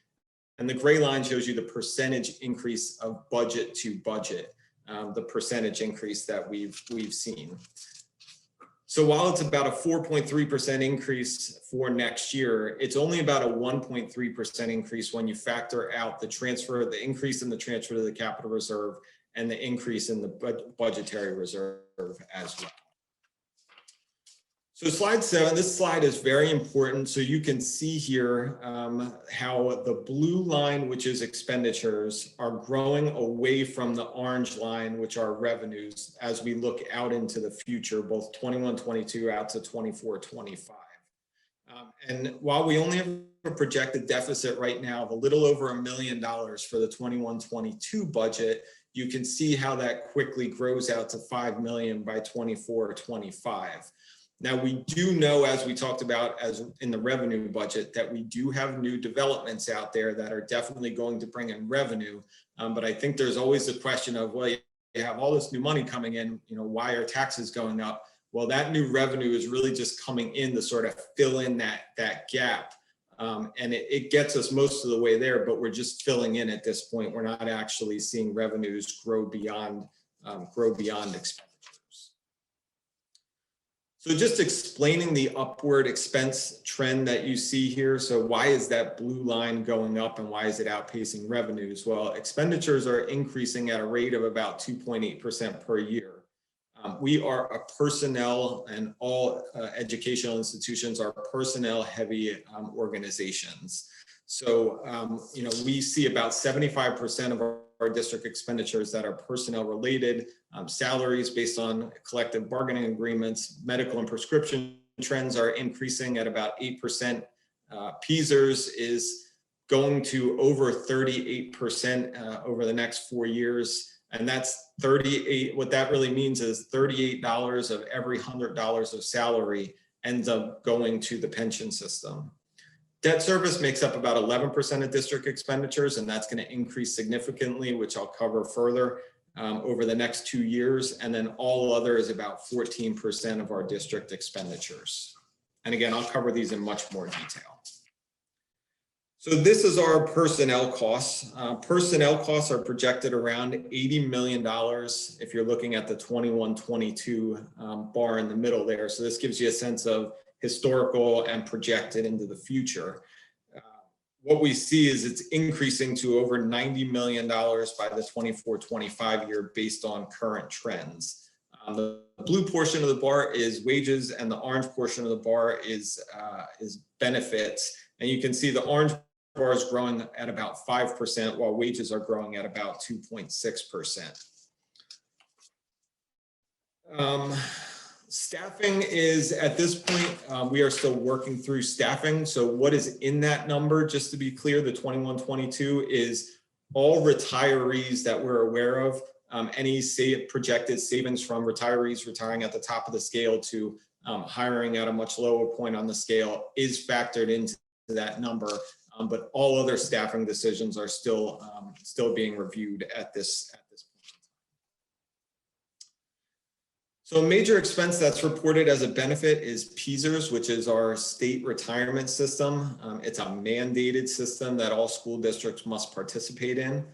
And the gray line shows you the percentage increase of budget to budget. the percentage increase that we've seen. So while it's about a 4.3% increase for next year, it's only about a 1.3% increase when you factor out the increase in the transfer to the capital reserve and the increase in the budgetary reserve as well. So slide 7, this slide is very important. So you can see here how the blue line, which is expenditures, are growing away from the orange line, which are revenues, as we look out into the future, both 21-22 out to 24-25. And while we only have a projected deficit right now of a little over $1 million for the 21-22 budget, you can see how that quickly grows out to $5 million by 24-25. Now, we do know, as we talked about as in the revenue budget, that we do have new developments out there that are definitely going to bring in revenue. But I think there's always the question of, well, you have all this new money coming in, why are taxes going up? Well, that new revenue is really just coming in to sort of fill in that gap. And it gets us most of the way there, but we're just filling in at this point. We're not actually seeing revenues grow beyond expenditures. So just explaining the upward expense trend that you see here. So why is that blue line going up and why is it outpacing revenues? Well, expenditures are increasing at a rate of about 2.8% per year. We are a personnel, and all educational institutions are personnel heavy organizations. So, we see about 75% of our district expenditures that are personnel related, salaries based on collective bargaining agreements, medical and prescription trends are increasing at about 8%. PSERS is going to over 38% over the next 4 years. And that's 38, what that really means is $38 of every $100 of salary ends up going to the pension system. Debt service makes up about 11% of district expenditures, and that's going to increase significantly, which I'll cover further over the next 2 years. And then all other is about 14% of our district expenditures. And again, I'll cover these in much more detail. So this is our personnel costs. Personnel costs are projected around $80 million if you're looking at the 21-22 bar in the middle there. So this gives you a sense of historical and projected into the future. What we see is it's increasing to over $90 million by the 24-25 year based on current trends. The blue portion of the bar is wages and the orange portion of the bar is benefits. And you can see the orange bar is growing at about 5% while wages are growing at about 2.6%. Staffing is, at this point, we are still working through staffing. So what is in that number, just to be clear, the 21-22 is all retirees that we're aware of, any projected savings from retirees retiring at the top of the scale to hiring at a much lower point on the scale is factored into that number. But all other staffing decisions are still being reviewed at this point. So a major expense that's reported as a benefit is PSERS, which is our state retirement system. It's a mandated system that all school districts must participate in.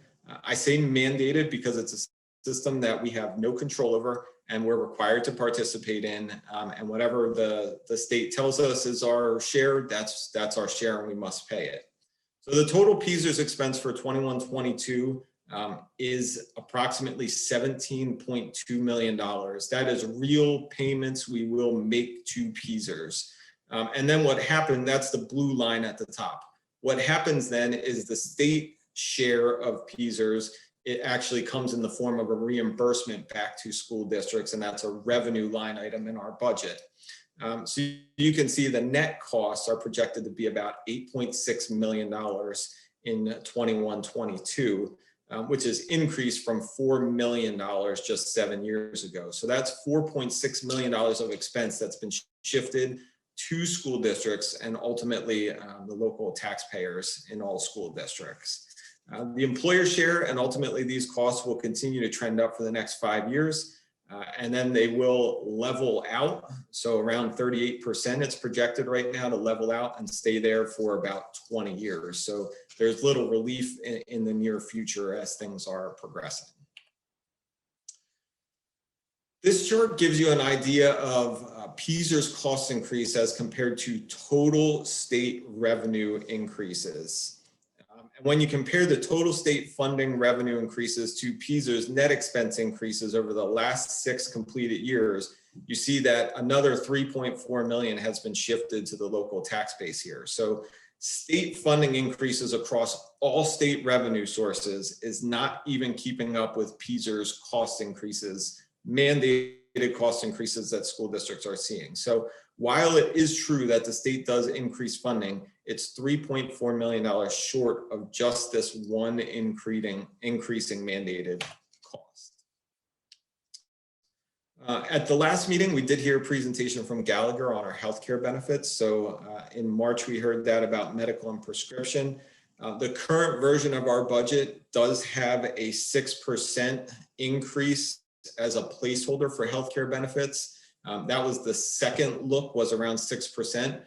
I say mandated because it's a system that we have no control over and we're required to participate in. And whatever the state tells us is our share, that's our share and we must pay it. So the total PSERS expense for 21-22 is approximately $17.2 million. That is real payments we will make to PSERS. And then what happened, that's the blue line at the top. What happens then is the state share of PSERS, it actually comes in the form of a reimbursement back to school districts, and that's a revenue line item in our budget. So you can see the net costs are projected to be about $8.6 million in 21-22, which is increased from $4 million just 7 years ago. So that's $4.6 million of expense that's been shifted to school districts and ultimately the local taxpayers in all school districts. The employer share and ultimately these costs will continue to trend up for the next 5 years. And then they will level out. So around 38% it's projected right now to level out and stay there for about 20 years. So there's little relief in the near future as things are progressing. This chart gives you an idea of PSER's cost increase as compared to total state revenue increases. And when you compare the total state funding revenue increases to PSER's net expense increases over the last 6 completed years, you see that another 3.4 million has been shifted to the local tax base here. So state funding increases across all state revenue sources is not even keeping up with PSER's cost increases, mandated cost increases that school districts are seeing. So while it is true that the state does increase funding, it's $3.4 million short of just this one increasing mandated cost. At the last meeting, we did hear a presentation from Gallagher on our healthcare benefits. So in March, we heard that about medical and prescription. The current version of our budget does have a 6% increase as a placeholder for healthcare benefits. That was the second look, was around 6%.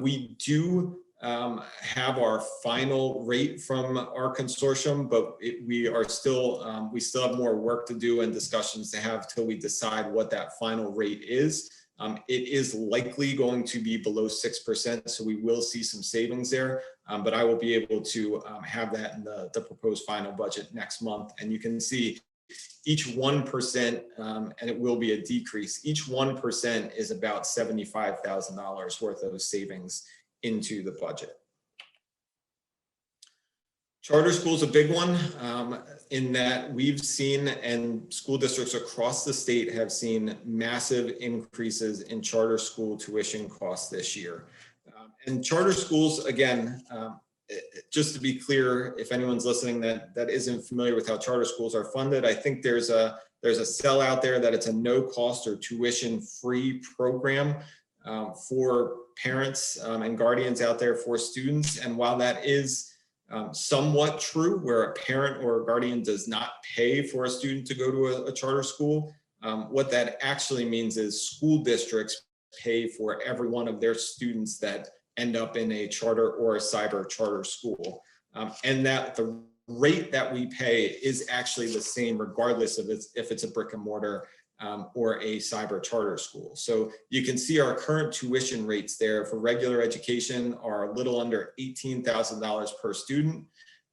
We do have our final rate from our consortium, but we still have more work to do and discussions to have till we decide what that final rate is. It is likely going to be below 6%, so we will see some savings there, but I will be able to have that in the proposed final budget next month. And you can see each 1%, and it will be a decrease, each 1% is about $75,000 worth of savings into the budget. Charter school is a big one in that we've seen, and school districts across the state have seen massive increases in charter school tuition costs this year. And charter schools, again, just to be clear, if anyone's listening that isn't familiar with how charter schools are funded, I think there's a sell out there that it's a no cost or tuition free program for parents and guardians out there for students. And while that is somewhat true, where a parent or a guardian does not pay for a student to go to a charter school, what that actually means is school districts pay for every one of their students that end up in a charter or a cyber charter school. And that the rate that we pay is actually the same regardless of if it's a brick and mortar or a cyber charter school. So you can see our current tuition rates there for regular education are a little under $18,000 per student,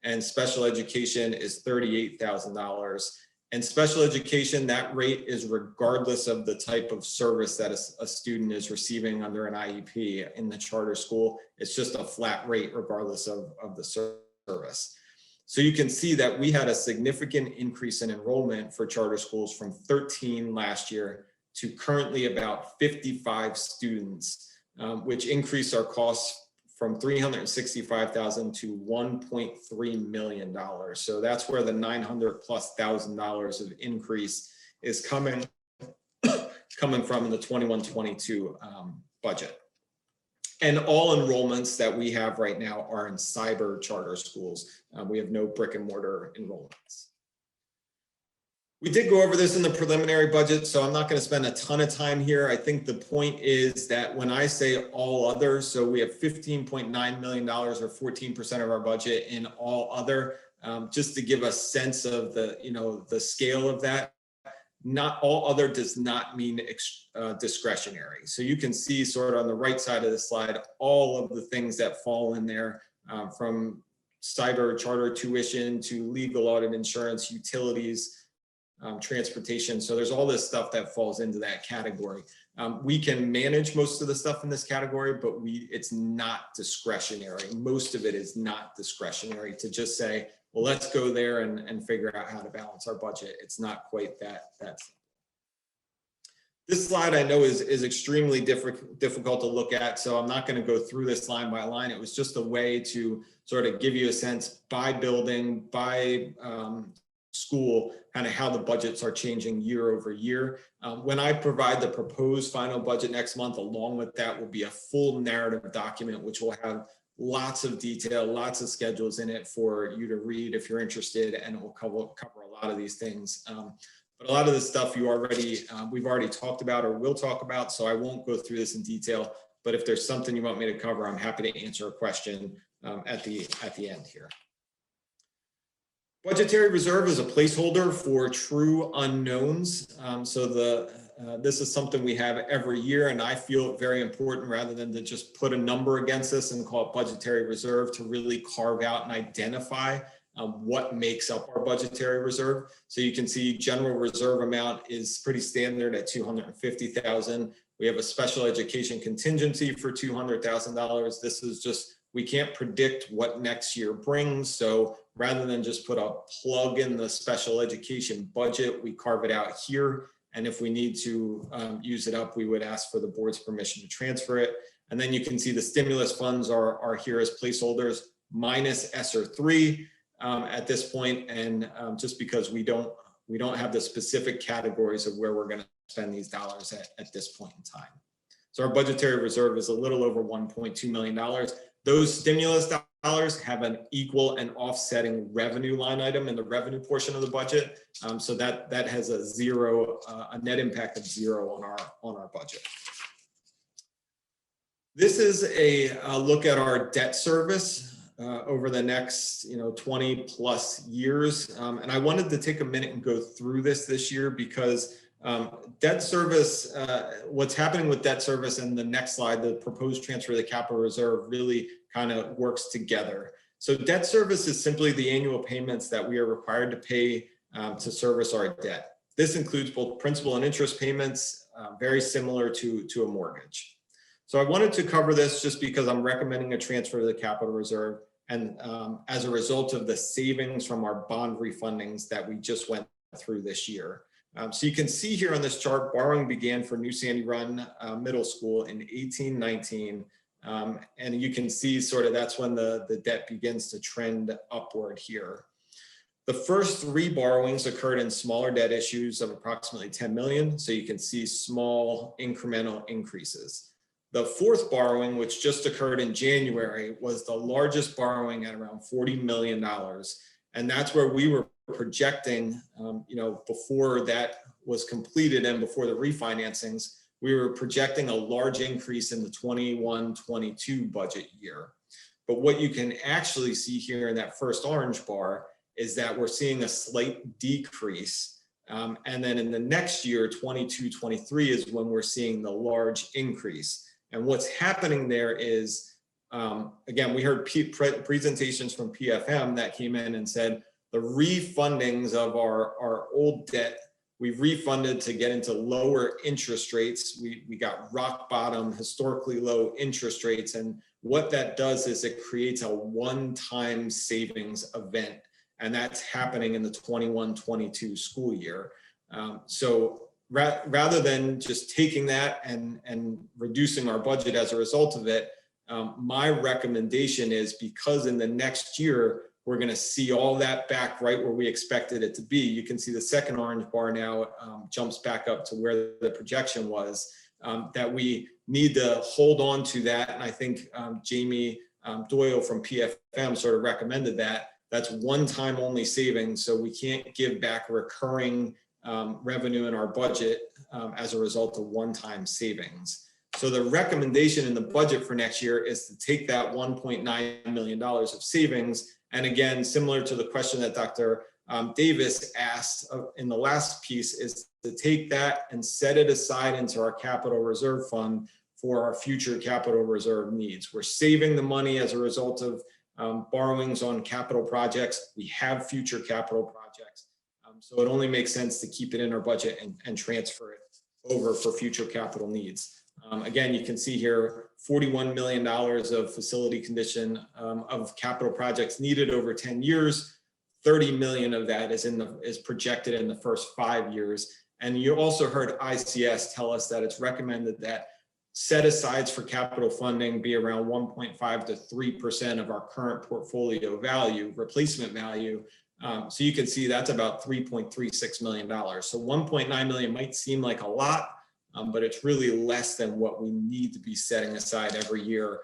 and special education is $38,000. And special education, that rate is regardless of the type of service that a student is receiving under an IEP in the charter school. It's just a flat rate regardless of the service. So you can see that we had a significant increase in enrollment for charter schools from 13 last year to currently about 55 students, which increased our costs from $365,000 to $1.3 million. So that's where the $900,000+ of increase is coming from in the 21-22 budget. And all enrollments that we have right now are in cyber charter schools. We have no brick and mortar enrollments. We did go over this in the preliminary budget, so I'm not going to spend a ton of time here. I think the point is that when I say all other, so we have $15.9 million or 14% of our budget in all other, just to give a sense of the scale of that. Not all other does not mean discretionary. So you can see sort of on the right side of the slide, all of the things that fall in there from cyber charter tuition to legal audit insurance, utilities, transportation. So there's all this stuff that falls into that category. We can manage most of the stuff in this category, but it's not discretionary. Most of it is not discretionary to just say, well, let's go there and figure out how to balance our budget. It's not quite that simple. This slide I know is extremely difficult to look at, so I'm not going to go through this line by line. It was just a way to sort of give you a sense by building, by school, kind of how the budgets are changing year over year. When I provide the proposed final budget next month, along with that will be a full narrative document, which will have lots of detail, lots of schedules in it for you to read if you're interested, and it will cover a lot of these things. But a lot of this stuff we've already talked about or will talk about, so I won't go through this in detail. But if there's something you want me to cover, I'm happy to answer a question at the end here. Budgetary reserve is a placeholder for true unknowns. This is something we have every year, and I feel it very important, rather than to just put a number against this and call it budgetary reserve, to really carve out and identify what makes up our budgetary reserve. So you can see general reserve amount is pretty standard at $250,000. We have a special education contingency for $200,000. This is just, we can't predict what next year brings. So rather than just put a plug in the special education budget, we carve it out here. And if we need to use it up, we would ask for the board's permission to transfer it. And then you can see the stimulus funds are here as placeholders, minus ESSER 3 at this point. And just because we don't have the specific categories of where we're going to spend these dollars at this point in time. So our budgetary reserve is a little over $1.2 million. Those stimulus dollars have an equal and offsetting revenue line item in the revenue portion of the budget. So that has a net impact of 0 on our budget. This is a look at our debt service over the next 20 plus years. And I wanted to take a minute and go through this year, because debt service, what's happening with debt service, and the next slide, the proposed transfer of the capital reserve, really kind of works together. So debt service is simply the annual payments that we are required to pay to service our debt. This includes both principal and interest payments, very similar to a mortgage. So I wanted to cover this just because I'm recommending a transfer to the capital reserve, and as a result of the savings from our bond refundings that we just went through this year. So you can see here on this chart, borrowing began for New Sandy Run Middle School in 1819. And you can see sort of that's when the debt begins to trend upward here. The first 3 borrowings occurred in smaller debt issues of approximately 10 million. So you can see small incremental increases. The 4th borrowing, which just occurred in January, was the largest borrowing at around $40 million. And that's where we were projecting, before that was completed and before the refinancings, we were projecting a large increase in the 21-22 budget year. But what you can actually see here in that first orange bar is that we're seeing a slight decrease. And then in the next year, 22-23, is when we're seeing the large increase. And what's happening there is, again, we heard presentations from PFM that came in and said, the refundings of our old debt, we've refunded to get into lower interest rates. We got rock bottom, historically low interest rates. And what that does is it creates a one-time savings event. And that's happening in the 21-22 school year. So rather than just taking that and reducing our budget as a result of it, my recommendation is, because in the next year, we're going to see all that back right where we expected it to be. You can see the second orange bar now jumps back up to where the projection was, that we need to hold on to that. And I think Jamie Doyle from PFM sort of recommended that. That's one-time only savings. So we can't give back recurring revenue in our budget as a result of one-time savings. So the recommendation in the budget for next year is to take that $1.9 million of savings. And again, similar to the question that Dr. Davis asked in the last piece, is to take that and set it aside into our capital reserve fund for our future capital reserve needs. We're saving the money as a result of borrowings on capital projects. We have future capital projects. So it only makes sense to keep it in our budget and transfer it over for future capital needs. Again, you can see here, $41 million of facility condition of capital projects needed over 10 years. 30 million of that is projected in the first 5 years. And you also heard ICS tell us that it's recommended that set asides for capital funding be around 1.5 to 3% of our current portfolio value, replacement value. So you can see that's about $3.36 million. So 1.9 million might seem like a lot, but it's really less than what we need to be setting aside every year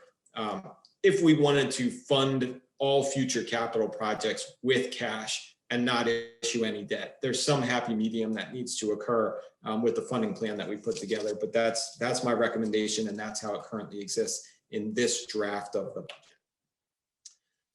if we wanted to fund all future capital projects with cash and not issue any debt. There's some happy medium that needs to occur with the funding plan that we put together, but that's my recommendation, and that's how it currently exists in this draft of the budget.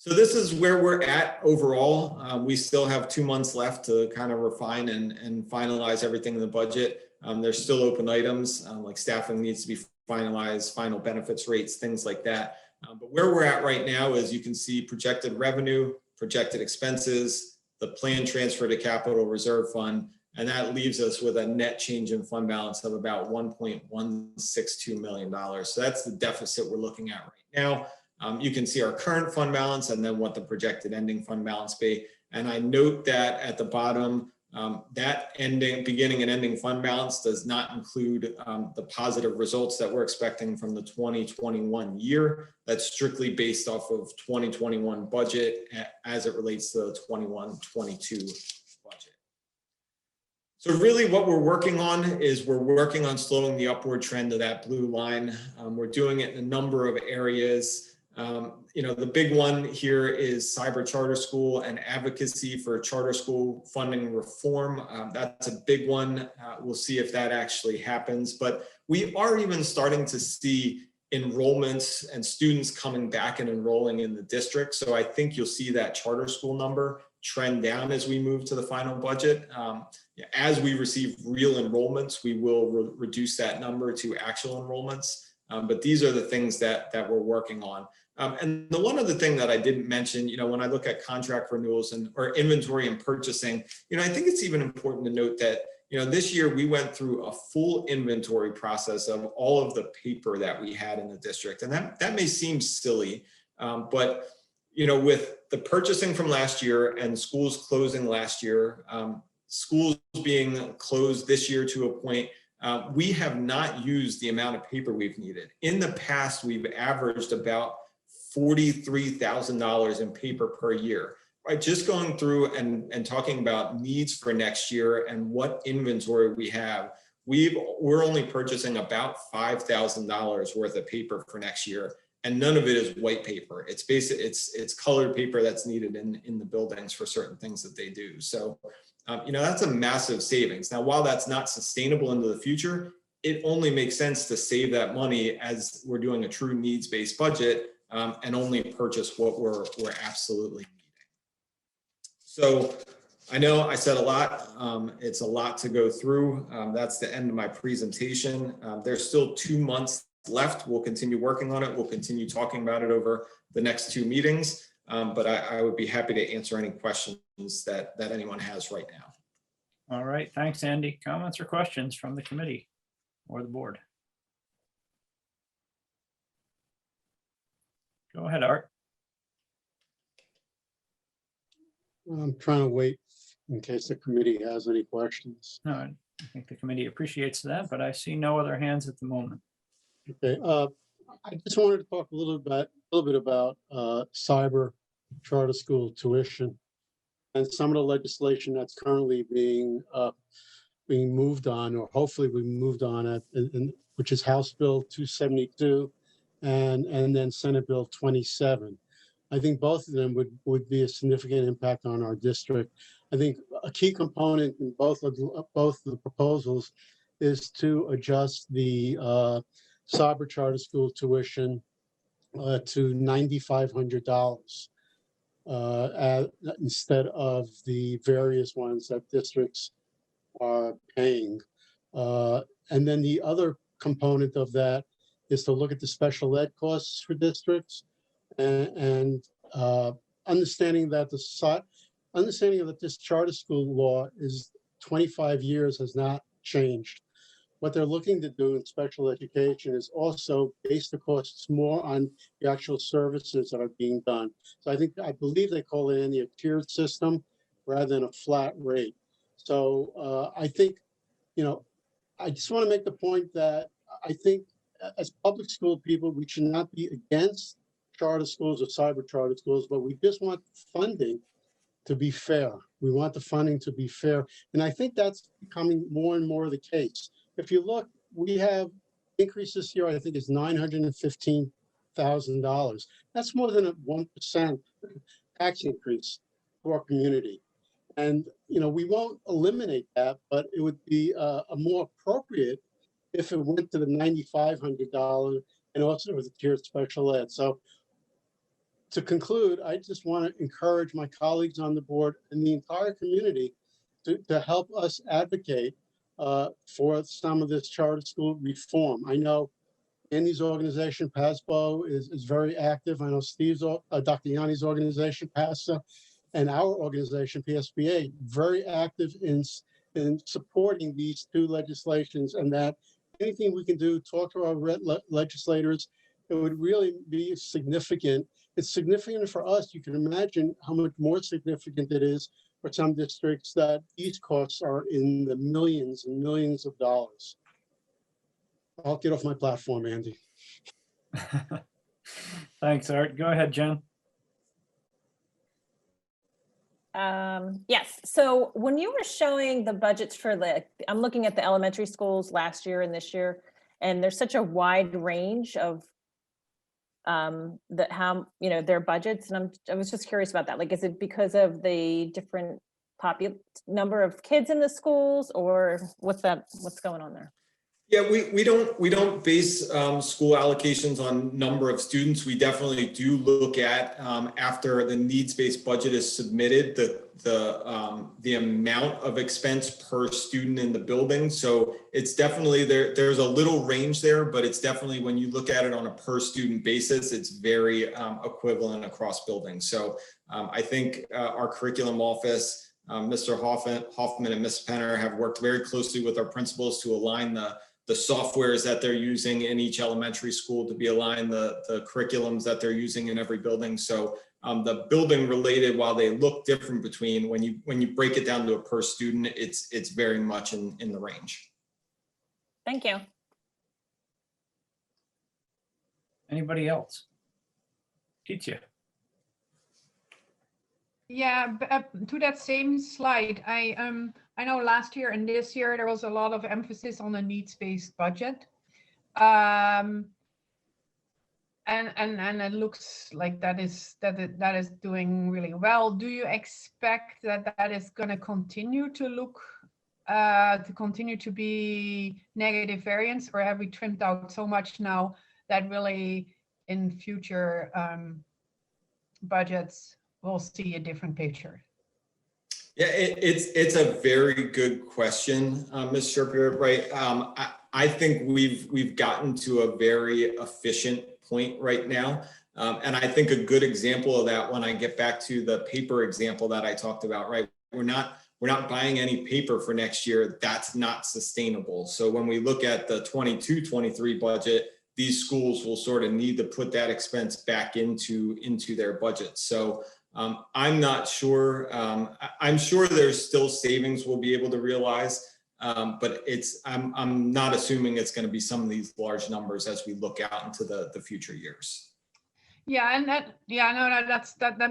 So this is where we're at overall. We still have 2 months left to kind of refine and finalize everything in the budget. There's still open items like staffing needs to be finalized, final benefits rates, things like that. But where we're at right now is you can see projected revenue, projected expenses, the planned transfer to capital reserve fund, and that leaves us with a net change in fund balance of about $1.162 million. So that's the deficit we're looking at right now. You can see our current fund balance and then what the projected ending fund balance be. And I note that at the bottom, that beginning and ending fund balance does not include the positive results that we're expecting from the 2021 year. That's strictly based off of 2021 budget as it relates to the 21-22 budget. So really what we're working on is we're working on slowing the upward trend of that blue line. We're doing it in a number of areas. The big one here is cyber charter school and advocacy for charter school funding reform. That's a big one. We'll see if that actually happens, but we are even starting to see enrollments and students coming back and enrolling in the district. So I think you'll see that charter school number trend down as we move to the final budget. As we receive real enrollments, we will reduce that number to actual enrollments. But these are the things that we're working on. And the one other thing that I didn't mention, when I look at contract renewals or inventory and purchasing, I think it's even important to note that, this year we went through a full inventory process of all of the paper that we had in the district. And that may seem silly, but, with the purchasing from last year and schools closing last year, schools being closed this year to a point, we have not used the amount of paper we've needed. In the past, we've averaged about $43,000 in paper per year, right? Just going through and talking about needs for next year and what inventory we have, we're only purchasing about $5,000 worth of paper for next year, and none of it is white paper. It's it's colored paper that's needed in the buildings for certain things that they do. So, that's a massive savings. Now, while that's not sustainable into the future, it only makes sense to save that money as we're doing a true needs-based budget. And only purchase what we're absolutely needing. So I know I said a lot. It's a lot to go through. That's the end of my presentation. There's still 2 months left. We'll continue working on it. We'll continue talking about it over the next 2 meetings. But I would be happy to answer any questions that anyone has right now. All right, thanks, Andy. Comments or questions from the committee or the board? Go ahead, Art. I'm trying to wait in case the committee has any questions. No, I think the committee appreciates that, but I see no other hands at the moment. Okay, I just wanted to talk a little bit about cyber charter school tuition and some of the legislation that's currently being moved on, or hopefully we moved on which is House Bill 272 and then Senate Bill 27. I think both of them would be a significant impact on our district. I think a key component in both of the proposals is to adjust the cyber charter school tuition to $9,500 instead of the various ones that districts are paying. And then the other component of that is to look at the special ed costs for districts and understanding that this charter school law is 25 years has not changed. What they're looking to do in special education is also base the costs more on the actual services that are being done. So I believe they call it a tiered system rather than a flat rate. So I think, I just want to make the point that I think as public school people, we should not be against charter schools or cyber charter schools, but we just want funding to be fair. We want the funding to be fair. And I think that's becoming more and more the case. If you look, we have increase this year, I think is $915,000. That's more than a 1% tax increase for our community. And, we won't eliminate that, but it would be a more appropriate if it went to the $9,500 and also with the tiered special ed. So to conclude, I just want to encourage my colleagues on the board and the entire community to help us advocate for some of this charter school reform. I know Andy's organization, PASBO, is very active. I know Steve's, Dr. Yanni's organization, PASA, and our organization, PSBA, very active in supporting these two legislations, and that anything we can do, talk to our legislators, it would really be significant. It's significant for us. You can imagine how much more significant it is for some districts that these costs are in the millions and millions of dollars. I'll get off my platform, Andy. Thanks, Art. Go ahead, Jen. Yes, so when you were showing the budgets for I'm looking at the elementary schools last year and this year, and there's such a wide range of their budgets, and I was just curious about that. Like, is it because of the different number of kids in the schools, or what's going on there? Yeah, we don't base school allocations on number of students. We definitely do look at after the needs-based budget is submitted, the amount of expense per student in the building. So it's definitely there's a little range there, but it's definitely, when you look at it on a per student basis, it's very equivalent across buildings. So I think our curriculum office, Mr. Hoffman and Ms. Penner, have worked very closely with our principals to align the softwares that they're using in each elementary school to be aligned, the curriculums that they're using in every building. So the building related, while they look different between, when you break it down to a per student, it's very much in the range. Thank you. Anybody else? Ketia. Yeah, to that same slide, I know last year and this year there was a lot of emphasis on the needs-based budget, and it looks like that is doing really well. Do you expect that is going to continue to be negative variance, or have we trimmed out so much now that really in future budgets we'll see a different picture? Yeah, it's a very good question, Ms. Sherpier, right? I think we've gotten to a very efficient point right now. And I think a good example of that, when I get back to the paper example that I talked about, right? We're not buying any paper for next year. That's not sustainable. So when we look at the 22-23 budget, these schools will sort of need to put that expense back into their budget. So I'm not sure. I'm sure there's still savings we'll be able to realize, but I'm not assuming it's going to be some of these large numbers as we look out into the future years. Yeah, and that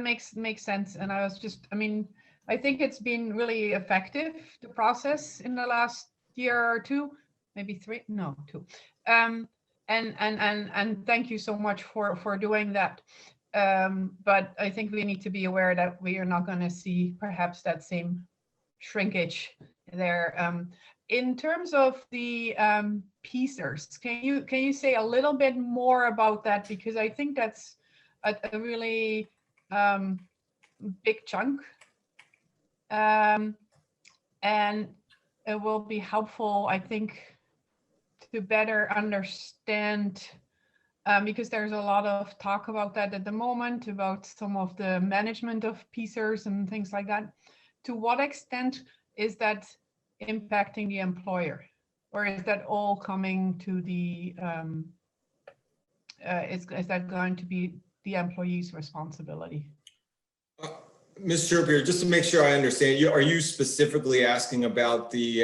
makes sense. And I think it's been really effective, the process in the last year or two, maybe three, no, two. And thank you so much for doing that. But I think we need to be aware that we are not going to see perhaps that same shrinkage there. In terms of the PSERs, can you say a little bit more about that? Because I think that's a really big chunk, and it will be helpful, I think, to better understand. Because there's a lot of talk about that at the moment, about some of the management of PSERs and things like that. To what extent is that impacting the employer, or is that all coming to the, is that going to be the employee's responsibility? Ms. Sherpier, just to make sure I understand, are you specifically asking about the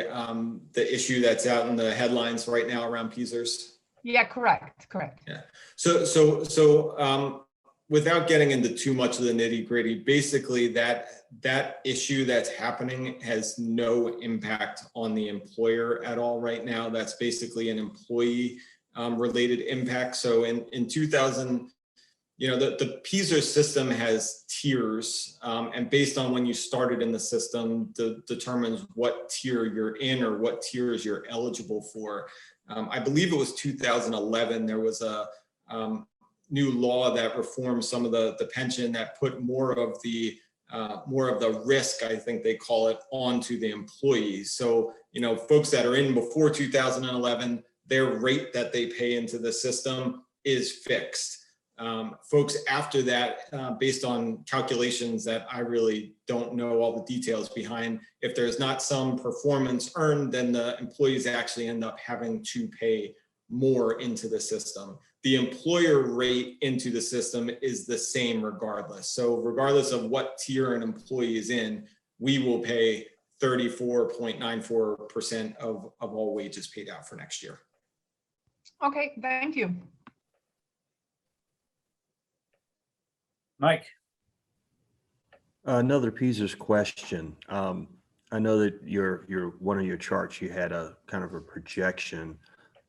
issue that's out in the headlines right now around PSERs? Yeah, correct. Yeah. So without getting into too much of the nitty gritty, basically that issue that's happening has no impact on the employer at all right now. That's basically an employee related impact. So in 2000, the PSER system has tiers, and based on when you started in the system, determines what tier you're in or what tiers you're eligible for. I believe it was 2011. There was new law that reforms some of the pension, that put more of the risk, I think they call it, onto the employees. So, folks that are in before 2011, their rate that they pay into the system is fixed. Folks after that, based on calculations that I really don't know all the details behind, if there's not some performance earned, then the employees actually end up having to pay more into the system. The employer rate into the system is the same regardless. So regardless of what tier an employee is in, we will pay 34.94% of all wages paid out for next year. Okay, thank you. Mike? Another Peasers question. I know that one of your charts, you had a kind of a projection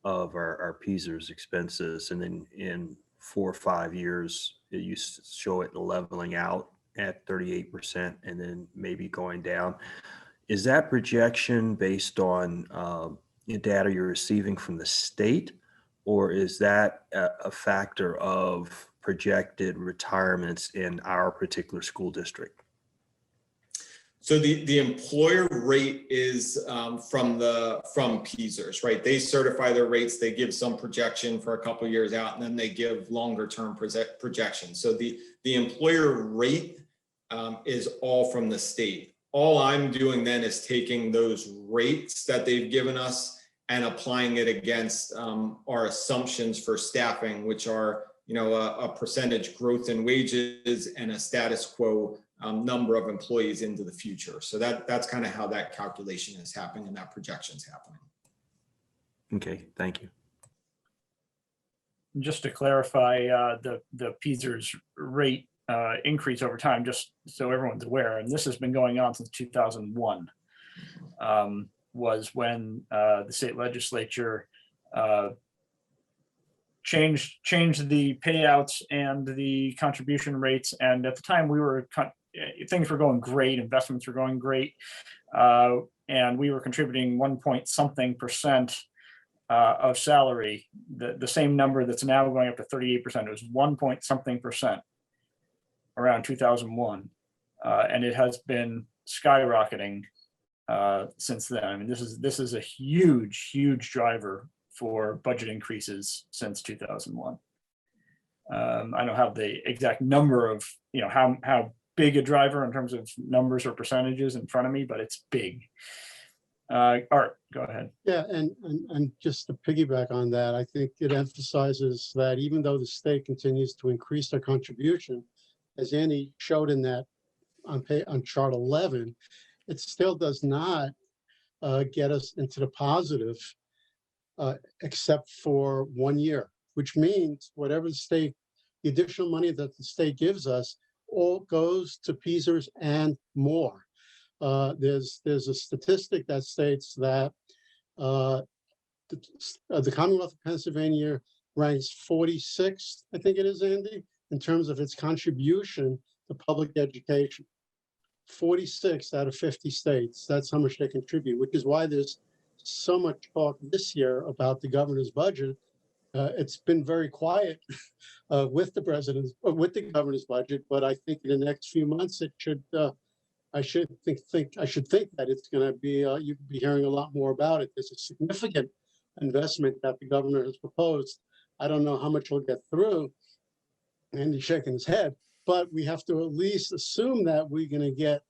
of our Peasers expenses, and then in 4 or 5 years, you show it leveling out at 38% and then maybe going down. Is that projection based on data you're receiving from the state, or is that a factor of projected retirements in our particular school district? So the employer rate is from Peasers, right? They certify their rates, they give some projection for a couple of years out, and then they give longer term projections. So the employer rate is all from the state. All I'm doing then is taking those rates that they've given us and applying it against our assumptions for staffing, which are a percentage growth in wages and a status quo number of employees into the future. So that's kind of how that calculation is happening and that projection is happening. Okay, thank you. Just to clarify, the Peasers rate increase over time, just so everyone's aware, and this has been going on since 2001, was when the state legislature changed the payouts and the contribution rates. And at the time, things were going great, investments were going great, and we were contributing 1% of salary, the same number that's now going up to 38%. It was 1% around 2001, and it has been skyrocketing since then. I mean, this is a huge driver for budget increases since 2001. I don't have the exact number of how big a driver in terms of numbers or percentages in front of me, but it's big. Art, go ahead. Yeah, and just to piggyback on that, I think it emphasizes that even though the state continues to increase their contribution, as Andy showed in that on chart 11, it still does not get us into the positive, except for 1 year, which means whatever the additional money that the state gives us all goes to Peasers and more. There's a statistic that states that the Commonwealth of Pennsylvania ranks 46th, I think it is, Andy, in terms of its contribution to public education. 46 out of 50 states, that's how much they contribute, which is why there's so much talk this year about the governor's budget. It's been very quiet with the governor's budget, but I think in the next few months it should. I should think that it's going to be. You could be hearing a lot more about it. There's a significant investment that the governor has proposed. I don't know how much we'll get through. Andy's shaking his head, but we have to at least assume that we're going to get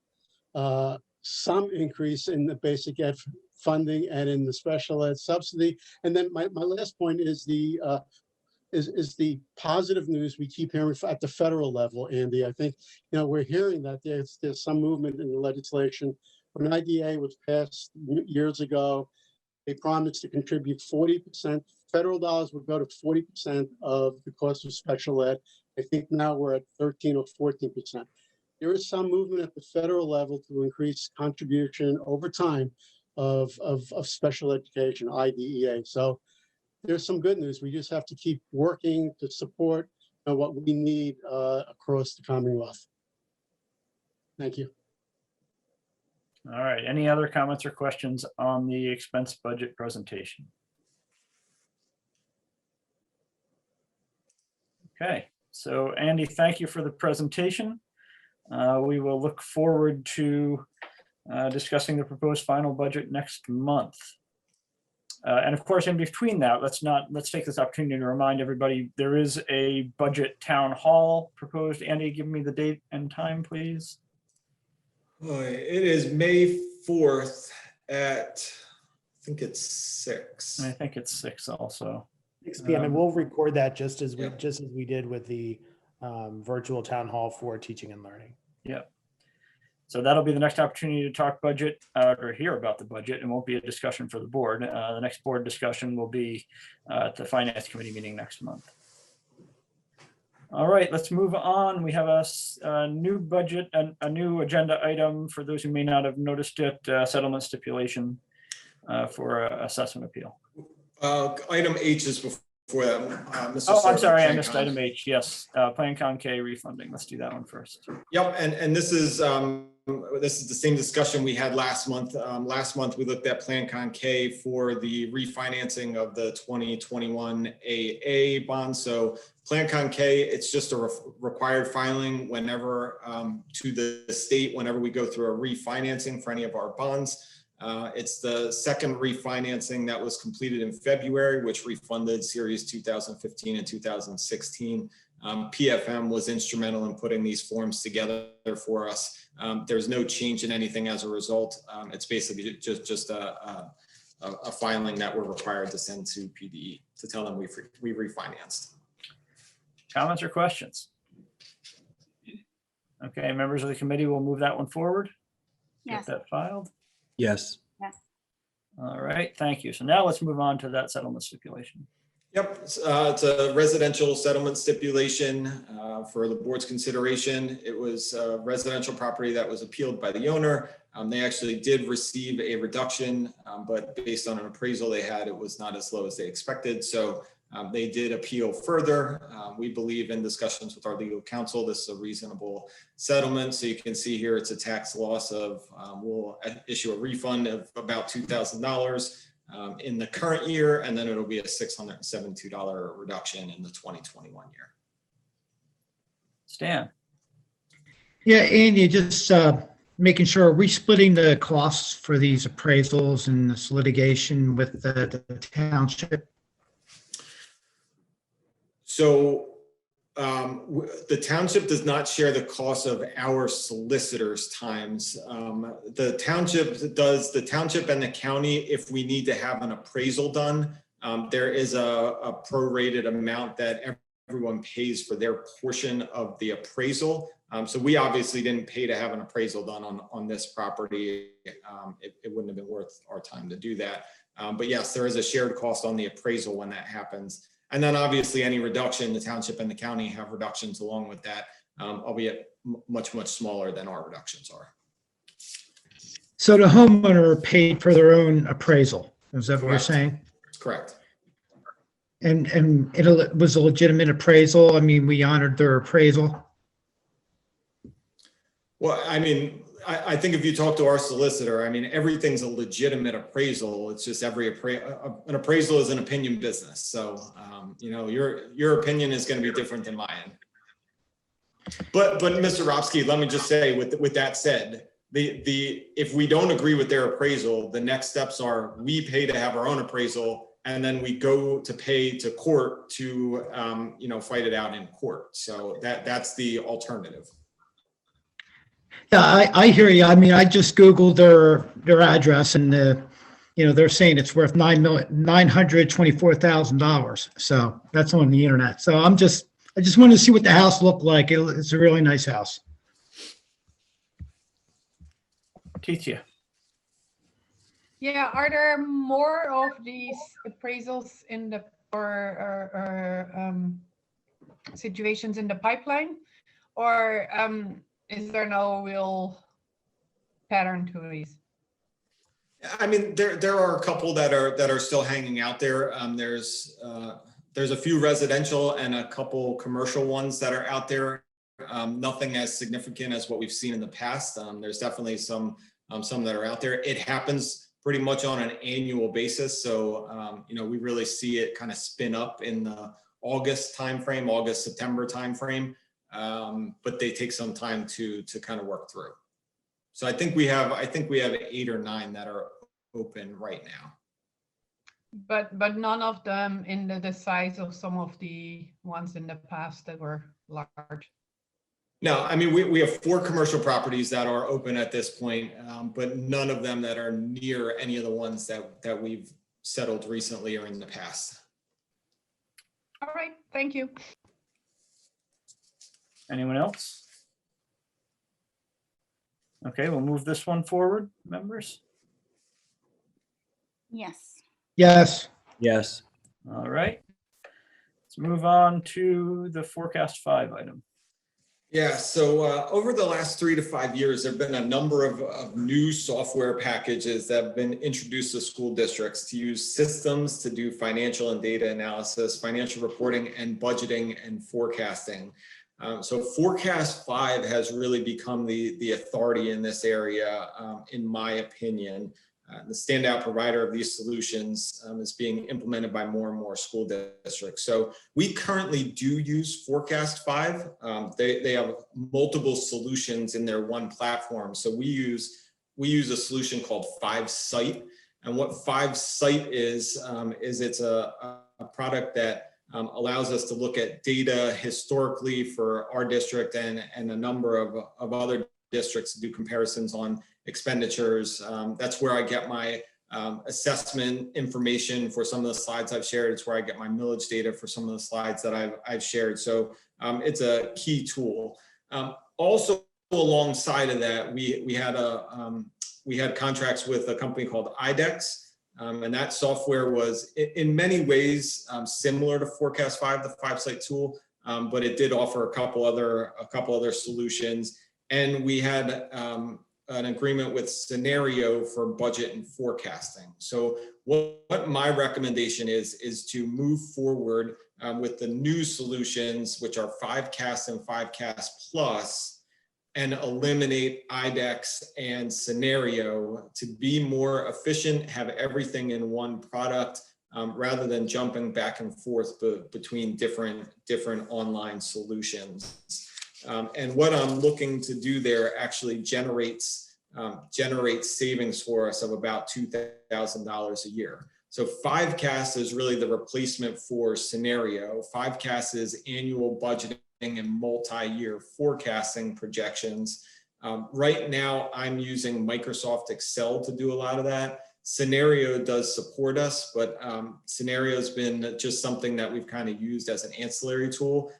some increase in the basic ed funding and in the special ed subsidy. And then my last point is the positive news we keep hearing at the federal level, Andy. I think we're hearing that there's some movement in the legislation. When IDA was passed years ago, they promised to contribute 40%. Federal dollars would go to 40% of the cost of special ed. I think now we're at 13 or 14%. There is some movement at the federal level to increase contribution over time of special education, IDEA. So there's some good news. We just have to keep working to support what we need across the Commonwealth. Thank you. All right. Any other comments or questions on the expense budget presentation? Okay, so Andy, thank you for the presentation. We will look forward to discussing the proposed final budget next month. And of course, in between that, let's take this opportunity to remind everybody, there is a budget town hall proposed. Andy, give me the date and time, please. It is May 4th at, I think it's 6. I think it's 6 also. 6 p.m. and we'll record that just as yeah. we did with the virtual town hall for teaching and learning. Yeah. So that'll be the next opportunity to talk budget or hear about the budget. It won't be a discussion for the board. The next board discussion will be at the finance committee meeting next month. All right, let's move on. We have a new budget and a new agenda item for those who may not have noticed it, settlement stipulation for assessment appeal. Item H is before that. Mr. Oh, I'm Sarver, sorry, I Plan missed Con. item H. Yes, Plan Con K refunding. Let's do that one first. Yep, and this is the same discussion we had last month. Last month, we looked at Plan Con K for the refinancing of the 2021 AA bond. So Plan Con K, it's just a required filing whenever to the state, whenever we go through a refinancing for any of our bonds. It's the second refinancing that was completed in February, which refunded series 2015 and 2016. PFM was instrumental in putting these forms together for us. There's no change in anything as a result. It's basically just a filing that we're required to send to PDE to tell them we refinanced. Comments or questions? Okay, members of the committee will move that one forward. Yes. Get that filed. Yes. Yes. All right, thank you. So now let's move on to that settlement stipulation. Yep, it's a residential settlement stipulation for the board's consideration. It was a residential property that was appealed by the owner. They actually did receive a reduction, but based on an appraisal they had, it was not as low as they expected. So they did appeal further. We believe in discussions with our legal counsel, this is a reasonable settlement. So you can see here, it's a tax loss of, we'll issue a refund of about $2,000 in the current year, and then it'll be a $672 reduction in the 2021 year. Stan. Yeah, Andy, just making sure, are we splitting the costs for these appraisals and this litigation with the township? So the township does not share the cost of our solicitors' times. The township does, the township and the county, if we need to have an appraisal done, there is a prorated amount that everyone pays for their portion of the appraisal. So we obviously didn't pay to have an appraisal done on this property. It wouldn't have been worth our time to do that. But yes, there is a shared cost on the appraisal when that happens. And then obviously any reduction, the township and the county have reductions along with that, albeit much smaller than our reductions are. So the homeowner paid for their own appraisal, is that what we're Correct. saying? Correct. And it was a legitimate appraisal? I mean, we honored their appraisal? Well, I mean, I think if you talk to our solicitor, I mean, everything's a legitimate appraisal. It's just an appraisal is an opinion business. So, you know, your opinion is going to be different than mine. But Mr. Robsky, let me just say, with that said, if we don't agree with their appraisal, the next steps are we pay to have our own appraisal, and then we go to pay to court to, you know, fight it out in court. So that's the alternative. Yeah, I hear you. I mean, I just Googled their address and, you know, they're saying it's worth $924,000. So that's on the internet. So I just wanted to see what the house looked like. It's a really nice house. Titia. Yeah, are there more of these appraisals in the situations in the pipeline, or is there no real pattern to these? I mean, there are a couple that are still hanging out there. There's a few residential and a couple commercial ones that are out there. Nothing as significant as what we've seen in the past. There's definitely some that are out there. It happens pretty much on an annual basis. So, you know, we really see it kind of spin up in the August timeframe, August, September timeframe. But they take some time to kind of work through. So I think we have 8 or 9 that are open right now. But none of them in the size of some of the ones in the past that were large. No, I mean, we have 4 commercial properties that are open at this point, but none of them that are near any of the ones that we've settled recently or in the past. All right, thank you. Anyone else? Okay, we'll move this one forward, members. Yes. Yes. Yes. All right. Let's move on to the forecast 5 item. Yeah, so over the last 3 to 5 years, there have been a number of new software packages that have been introduced to school districts to use systems to do financial and data analysis, financial reporting, and budgeting and forecasting. So Forecast 5 has really become the authority in this area, in my opinion. The standout provider of these solutions is being implemented by more and more school districts. So we currently do use Forecast 5. They have multiple solutions in their one platform. So we use a solution called 5Site. And what 5Site is it's a product that allows us to look at data historically for our district and a number of other districts to do comparisons on expenditures. That's where I get my assessment information for some of the slides I've shared. It's where I get my millage data for some of the slides that I've shared. So it's a key tool. Also alongside of that, we had contracts with a company called IDEX. And that software was in many ways similar to Forecast 5, the 5Site tool, but it did offer a couple other solutions. And we had an agreement with Scenario for budget and forecasting. So what my recommendation is to move forward with the new solutions, which are 5Cast and 5Cast Plus, and eliminate IDEX and Scenario to be more efficient, have everything in one product, rather than jumping back and forth between different online solutions. And what I'm looking to do there actually generates savings for us of about $2,000 a year. So 5Cast is really the replacement for Scenario. 5Cast is annual budgeting and multi-year forecasting projections. Right now, I'm using Microsoft Excel to do a lot of that. Scenario does support us, but Scenario has been just something that we've kind of used as an ancillary tool.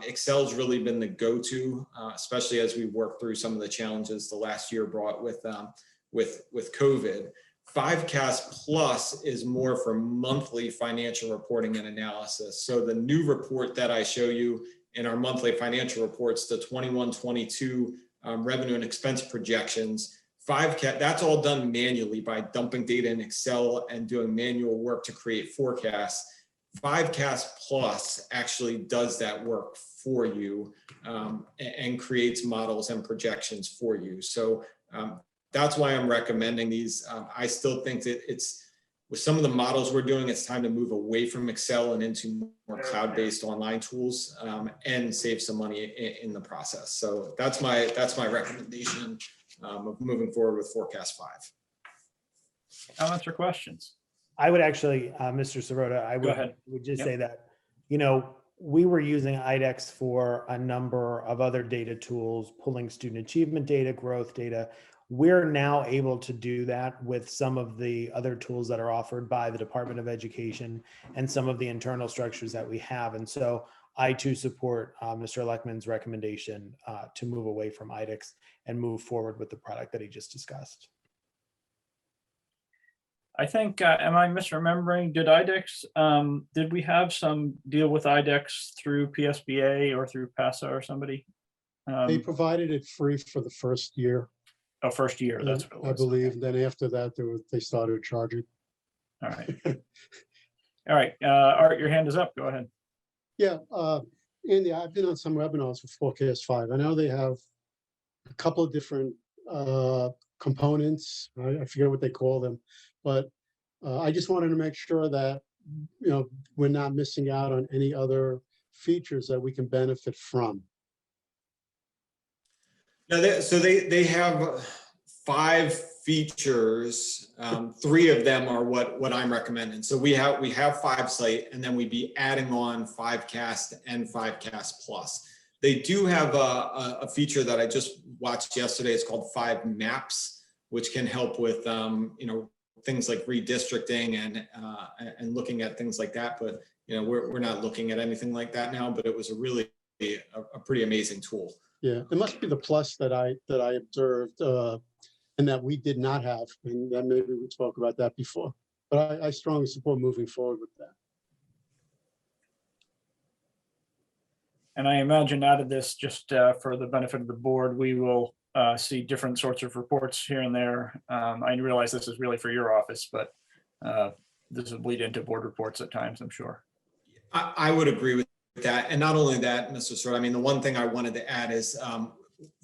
Excel's really been the go-to, especially as we work through some of the challenges the last year brought with COVID. 5Cast Plus is more for monthly financial reporting and analysis. So the new report that I show you in our monthly financial reports, the 21-22 revenue and expense projections, 5Cast, that's all done manually by dumping data in Excel and doing manual work to create forecasts. 5Cast Plus actually does that work for you and creates models and projections for you. So that's why I'm recommending these. I still think that it's, with some of the models we're doing, it's time to move away from Excel and into more cloud-based online tools and save some money in the process. So that's my recommendation of moving forward with Forecast 5. Comments or questions? I would actually, Mr. Sirota, I would just say that, we were using IDEX for a number of other data tools, pulling student achievement data, growth data. We're now able to do that with some of the other tools that are offered by the Department of Education and some of the internal structures that we have. And so I too support Mr. Leckman's recommendation to move away from IDEX and move forward with the product that he just discussed. I think, am I misremembering? Did IDEX, did we have some deal with IDEX through PSBA or through PASA or somebody? They provided it free for the first year. Oh, first year, that's what it was. I believe. Then after that, they started charging. All right. All right, Art, your hand is up. Go ahead. Yeah, Andy, I've been on some webinars with Forecast 5. I know they have a couple of different components. I forget what they call them, but I just wanted to make sure that we're not missing out on any other features that we can benefit from? No, so they have 5 features. 3 of them are what I'm recommending. So we have 5 site, and then we'd be adding on 5cast and 5cast plus. They do have a feature that I just watched yesterday. It's called 5 maps, which can help with things like redistricting and looking at things like that. But we're not looking at anything like that now. But it was a pretty amazing tool. Yeah, it must be the plus that I observed and that we did not have, and that maybe we spoke about that before. But I strongly support moving forward with that. And I imagine out of this, just for the benefit of the board, we will see different sorts of reports here and there. I realize this is really for your office, but this will bleed into board reports at times, I'm sure. I would agree with that. And not only that, Mr. Stewart, I mean, the one thing I wanted to add is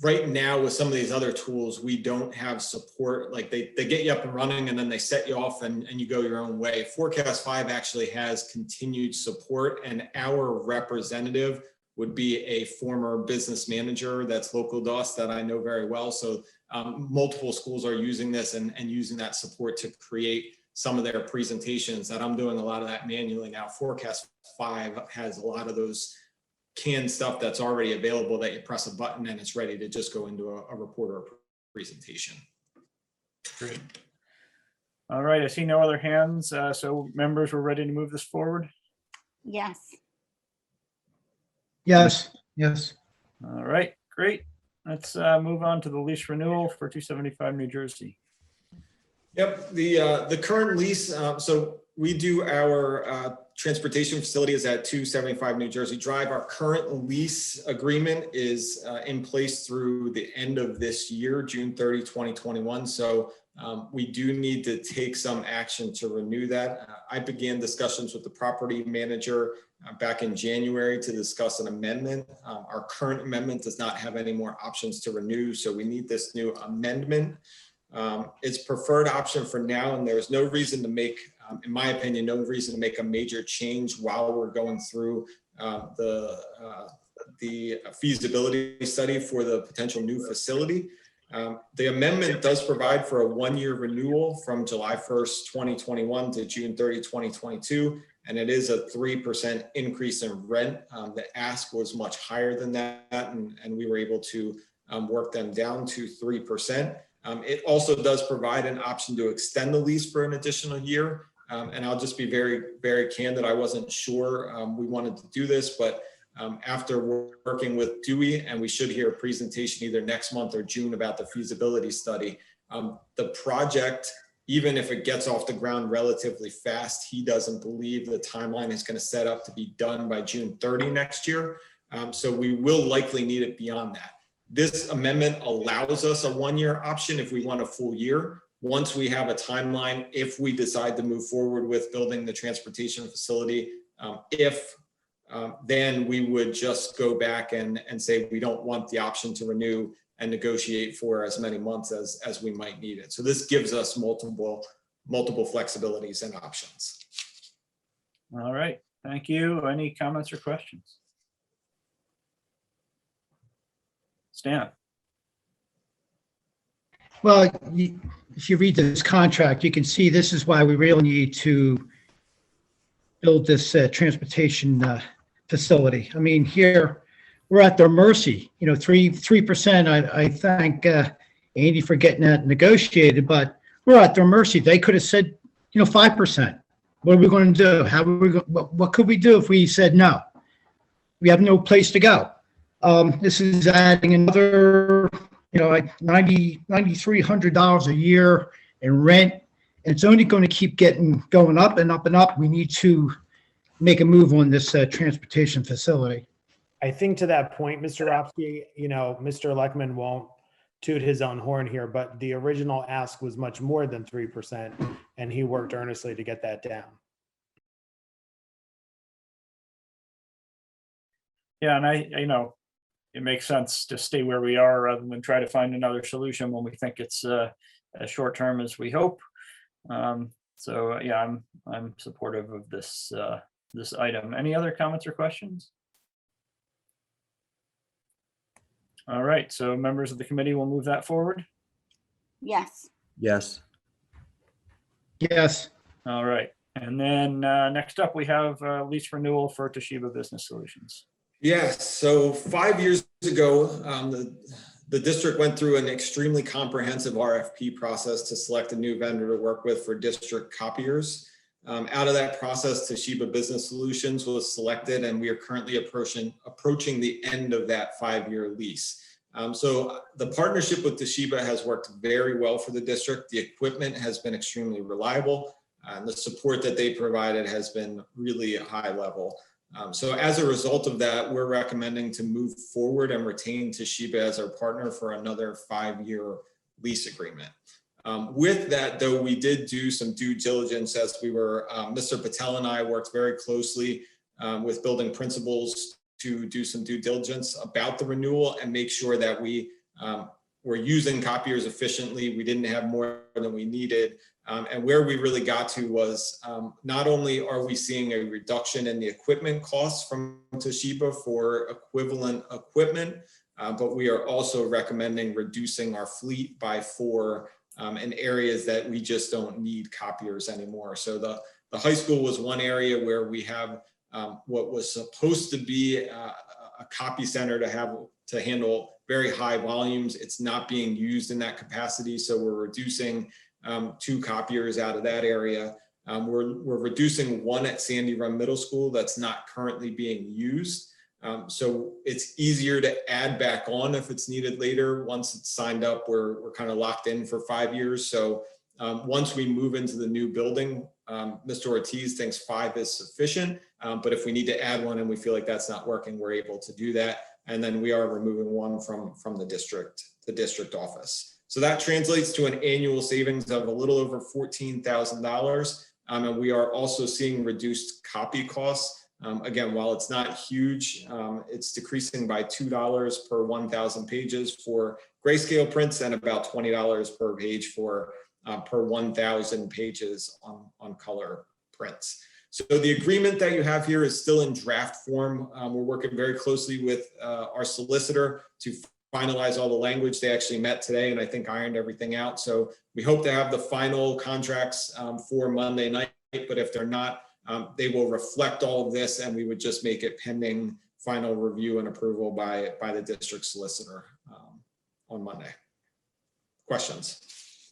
right now with some of these other tools, we don't have support. Like they get you up and running and then they set you off and you go your own way. Forecast 5 actually has continued support, and our representative would be a former business manager that's local to us that I know very well. So multiple schools are using this and using that support to create some of their presentations. That I'm doing a lot of that manually now. Forecast 5 has a lot of those canned stuff that's already available that you press a button and it's ready to just go into a report or a presentation. Great. All right, I see no other hands. So members, we're ready to move this forward. Yes. Yes. All right, great. Let's move on to the lease renewal for 275 New Jersey. Yep, the current lease, so we do our transportation facility is at 275 New Jersey Drive. Our current lease agreement is in place through the end of this year, June 30, 2021. So we do need to take some action to renew that. I began discussions with the property manager back in January to discuss an amendment. Our current amendment does not have any more options to renew, so we need this new amendment. It's preferred option for now, and there's no reason to make, in my opinion, no reason to make a major change while we're going through the feasibility study for the potential new facility. The amendment does provide for a 1-year renewal from July 1st, 2021 to June 30, 2022, and it is a 3% increase in rent. The ask was much higher than that, and we were able to work them down to 3%. It also does provide an option to extend the lease for an additional year. And I'll just be very, very candid. I wasn't sure we wanted to do this, but after working with Dewey, and we should hear a presentation either next month or June about the feasibility study, the project, even if it gets off the ground relatively fast, he doesn't believe the timeline is going to set up to be done by June 30 next year. So we will likely need it beyond that. This amendment allows us a 1-year option if we want a full year. Once we have a timeline, if we decide to move forward with building the transportation facility, then we would just go back and say we don't want the option to renew and negotiate for as many months as we might need it. So this gives us multiple flexibilities and options. All right, thank you. Any comments or questions? Stan. Well, if you read this contract, you can see this is why we really need to build this transportation facility. I mean, here we're at their mercy. 3%. I thank Andy for getting that negotiated, but we're at their mercy. They could have said, 5%. What are we going to do? What could we do if we said no? We have no place to go. This is adding another, like $9,300 a year in rent. And it's only going to keep going up and up and up. We need to make a move on this transportation facility. I think to that point, Mr. Ropsky, Mr. Leckman won't toot his own horn here, but the original ask was much more than 3%, and he worked earnestly to get that down. Yeah, and it makes sense to stay where we are rather than try to find another solution when we think it's as short term as we hope. So yeah, I'm supportive of this this item. Any other comments or questions? All right, so members of the committee will move that forward. Yes. Yes. Yes. All right, and then next up we have lease renewal for Toshiba Business Solutions. Yes, so 5 years ago, the district went through an extremely comprehensive RFP process to select a new vendor to work with for district copiers. Out of that process, Toshiba Business Solutions was selected, and we are currently approaching the end of that 5-year lease. So the partnership with Toshiba has worked very well for the district. The equipment has been extremely reliable, and the support that they provided has been really high level. So as a result of that, we're recommending to move forward and retain Toshiba as our partner for another 5-year lease agreement. With that, though, we did do some due diligence as we were, Mr. Patel and I worked very closely with building principals to do some due diligence about the renewal and make sure that we were using copiers efficiently. We didn't have more than we needed. And where we really got to was not only are we seeing a reduction in the equipment costs from Toshiba for equivalent equipment, but we are also recommending reducing our fleet by 4 in areas that we just don't need copiers anymore. So the high school was one area where we have what was supposed to be a copy center to handle very high volumes. It's not being used in that capacity, so we're reducing 2 copiers out of that area. We're reducing 1 at Sandy Run Middle School that's not currently being used. So it's easier to add back on if it's needed later. Once it's signed up, we're kind of locked in for 5 years. So once we move into the new building, Mr. Ortiz thinks 5 is sufficient. But if we need to add 1 and we feel like that's not working, we're able to do that. And then we are removing 1 from the district office. So that translates to an annual savings of a little over $14,000. And we are also seeing reduced copy costs. Again, while it's not huge, it's decreasing by $2 per 1,000 pages for grayscale prints and about $20 per page for per 1,000 pages on color prints. So the agreement that you have here is still in draft form. We're working very closely with our solicitor to finalize all the language. They actually met today and I think ironed everything out. So we hope to have the final contracts for Monday night, but if they're not, they will reflect all of this and we would just make it pending final review and approval by the district solicitor on Monday. Questions?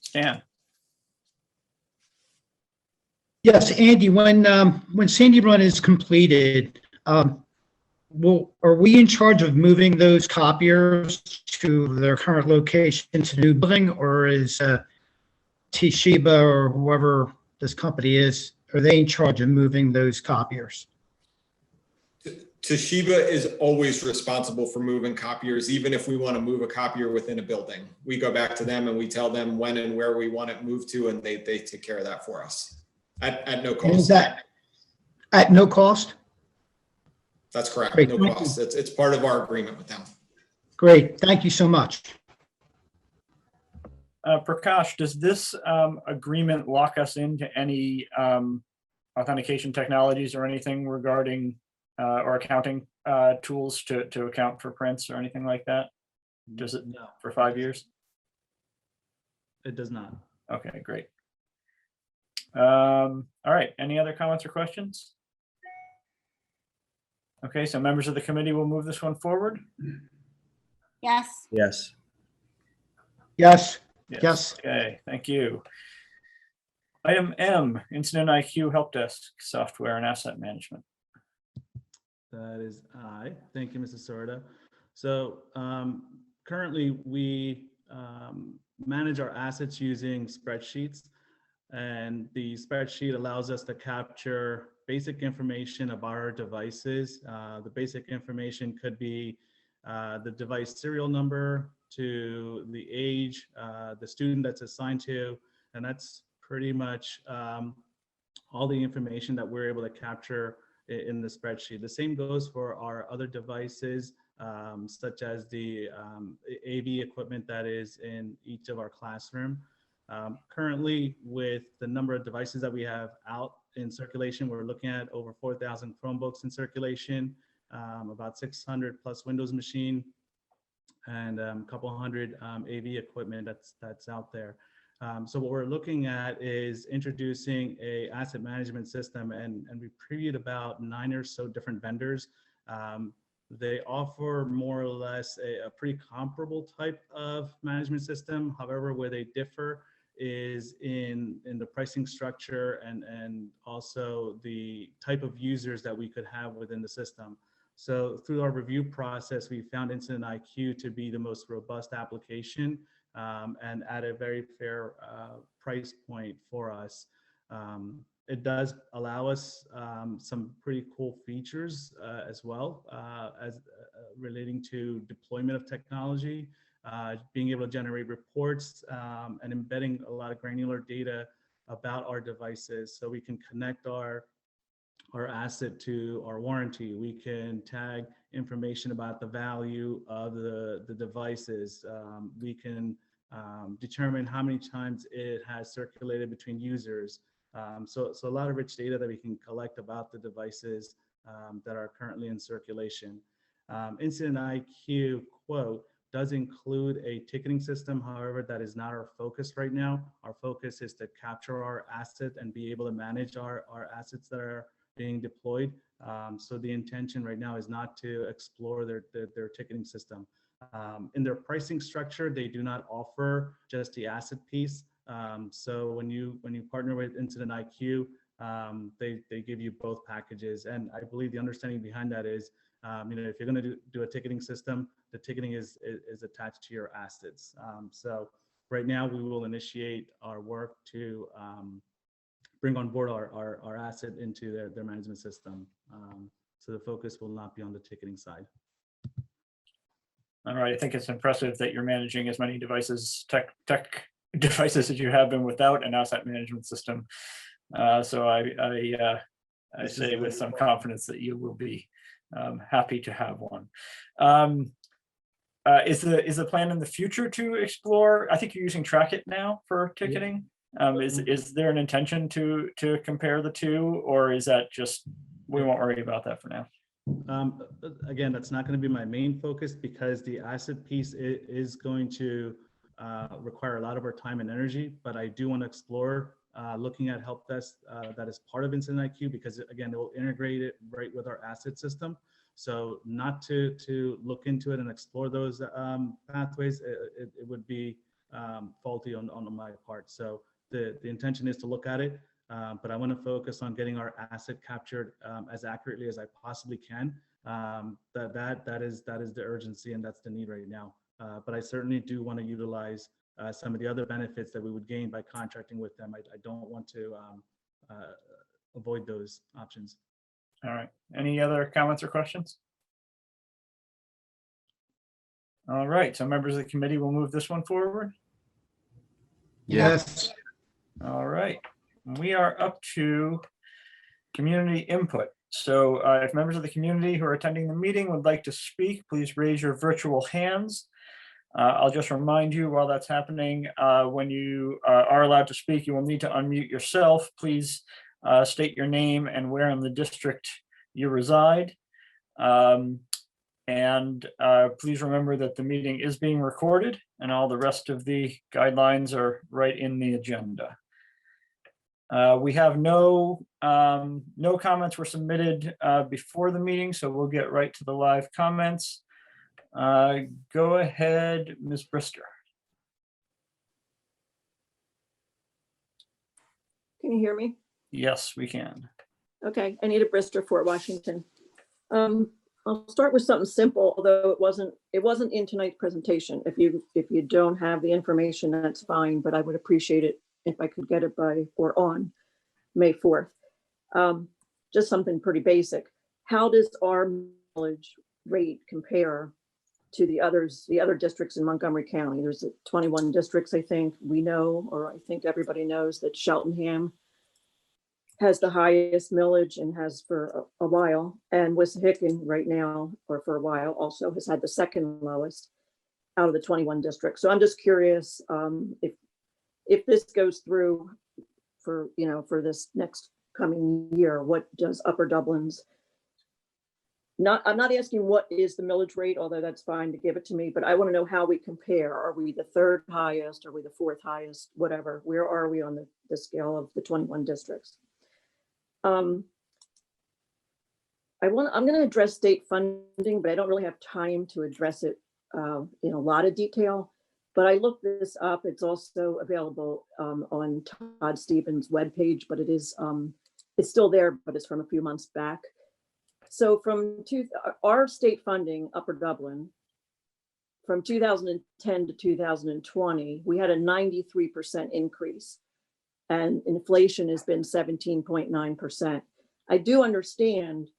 Stan? Yes, Andy, when Sandy Run is completed, are we in charge of moving those copiers to their current location to the new building, or is Toshiba or whoever this company is, are they in charge of moving those copiers? Toshiba is always responsible for moving copiers, even if we want to move a copier within a building. We go back to them and we tell them when and where we want it moved to, and they take care of that for us at no cost. And is that at no cost? That's correct. Great, No thank cost. It's part of our agreement with them. Great, thank you so much. Prakash, does this agreement lock us into any authentication technologies or anything regarding or accounting tools to account for prints or anything like that? Does it No, for 5 years? it does not. Okay, great. All right, any other comments or questions? Okay, so members of the committee will move this one forward? Yes. Yes. Yes, yes. Okay, thank you. Item M, Incident IQ Help Desk Software and Asset Management. That is I. Thank you, Mrs. Sorda. So currently we manage our assets using spreadsheets, and the spreadsheet allows us to capture basic information about our devices. The basic information could be the device serial number to the age, the student that's assigned to, and that's pretty much all the information that we're able to capture in the spreadsheet. The same goes for our other devices, such as the AV equipment that is in each of our classroom. Currently, with the number of devices that we have out in circulation, we're looking at over 4,000 Chromebooks in circulation, about 600 plus Windows machine, and a couple hundred AV equipment that's out there. So what we're looking at is introducing a asset management system, and we previewed about 9 or so different vendors. They offer more or less a pretty comparable type of management system. However, where they differ is in the pricing structure and also the type of users that we could have within the system. So through our review process, we found Incident IQ to be the most robust application and at a very fair price point for us. It does allow us some pretty cool features as well as relating to deployment of technology, being able to generate reports and embedding a lot of granular data about our devices, so we can connect our asset to our warranty. We can tag information about the value of the devices. We can determine how many times it has circulated between users. So a lot of rich data that we can collect about the devices that are currently in circulation. Incident IQ quote does include a ticketing system. However, that is not our focus right now. Our focus is to capture our asset and be able to manage our assets that are being deployed. So the intention right now is not to explore their ticketing system. In their pricing structure, they do not offer just the asset piece. So when you partner with Incident IQ, they give you both packages. And I believe the understanding behind that is, if you're going to do a ticketing system, the ticketing is attached to your assets. So right now we will initiate our work to bring on board our asset into their management system. So the focus will not be on the ticketing side. All right, I think it's impressive that you're managing as many devices, tech devices as you have been without an asset management system. So I say with some confidence that you will be happy to have one. Is the plan in the future to explore? I think you're using Trackit now for ticketing. Is there an intention to compare the two, or is that just we won't worry about that for now? Again, that's not going to be my main focus, because the asset piece is going to require a lot of our time and energy. But I do want to explore looking at help desk that is part of Incident IQ, because again, it will integrate it right with our asset system. So not to look into it and explore those pathways, it would be faulty on my part. So the intention is to look at it, but I want to focus on getting our asset captured as accurately as I possibly can. That is the urgency, and that's the need right now. But I certainly do want to utilize some of the other benefits that we would gain by contracting with them. I don't want to avoid those options. All right. Any other comments or questions? All right. So members of the committee will move this one forward. Yes. All right. We are up to community input. So if members of the community who are attending the meeting would like to speak, please raise your virtual hands. I'll just remind you while that's happening, when you are allowed to speak, you will need to unmute yourself. Please state your name and where in the district you reside. And please remember that the meeting is being recorded, and all the rest of the guidelines are right in the agenda. We have no comments were submitted before the meeting, so we'll get right to the live comments. Go ahead, Ms. Brister. Can you hear me? Yes, we can. Okay, Anita Brister, Fort Washington. I'll start with something simple, although it wasn't in tonight's presentation. If you don't have the information, that's fine, but I would appreciate it if I could get it by or on May 4th. Just something pretty basic. How does our millage rate compare to the other districts in Montgomery County? There's 21 districts, I think we know, or I think everybody knows that Cheltenham has the highest millage and has for a while, and Wissahickon right now, or for a while also, has had the second lowest out of the 21 districts. So I'm just curious if if this goes through for, for this next coming year, what does Upper Dublin's, I'm not asking what is the millage rate, although that's fine to give it to me, but I want to know how we compare. Are we the third highest? Are we the fourth highest? Whatever. Where are we on the scale of the 21 districts? I'm going to address state funding, but I don't really have time to address it in a lot of detail. But I looked this up. It's also available on Todd Stevens' webpage, but it's still there, but it's from a few months back. So our state funding, Upper Dublin, from 2010 to 2020, we had a 93% increase, and inflation has been 17.9%. I do understand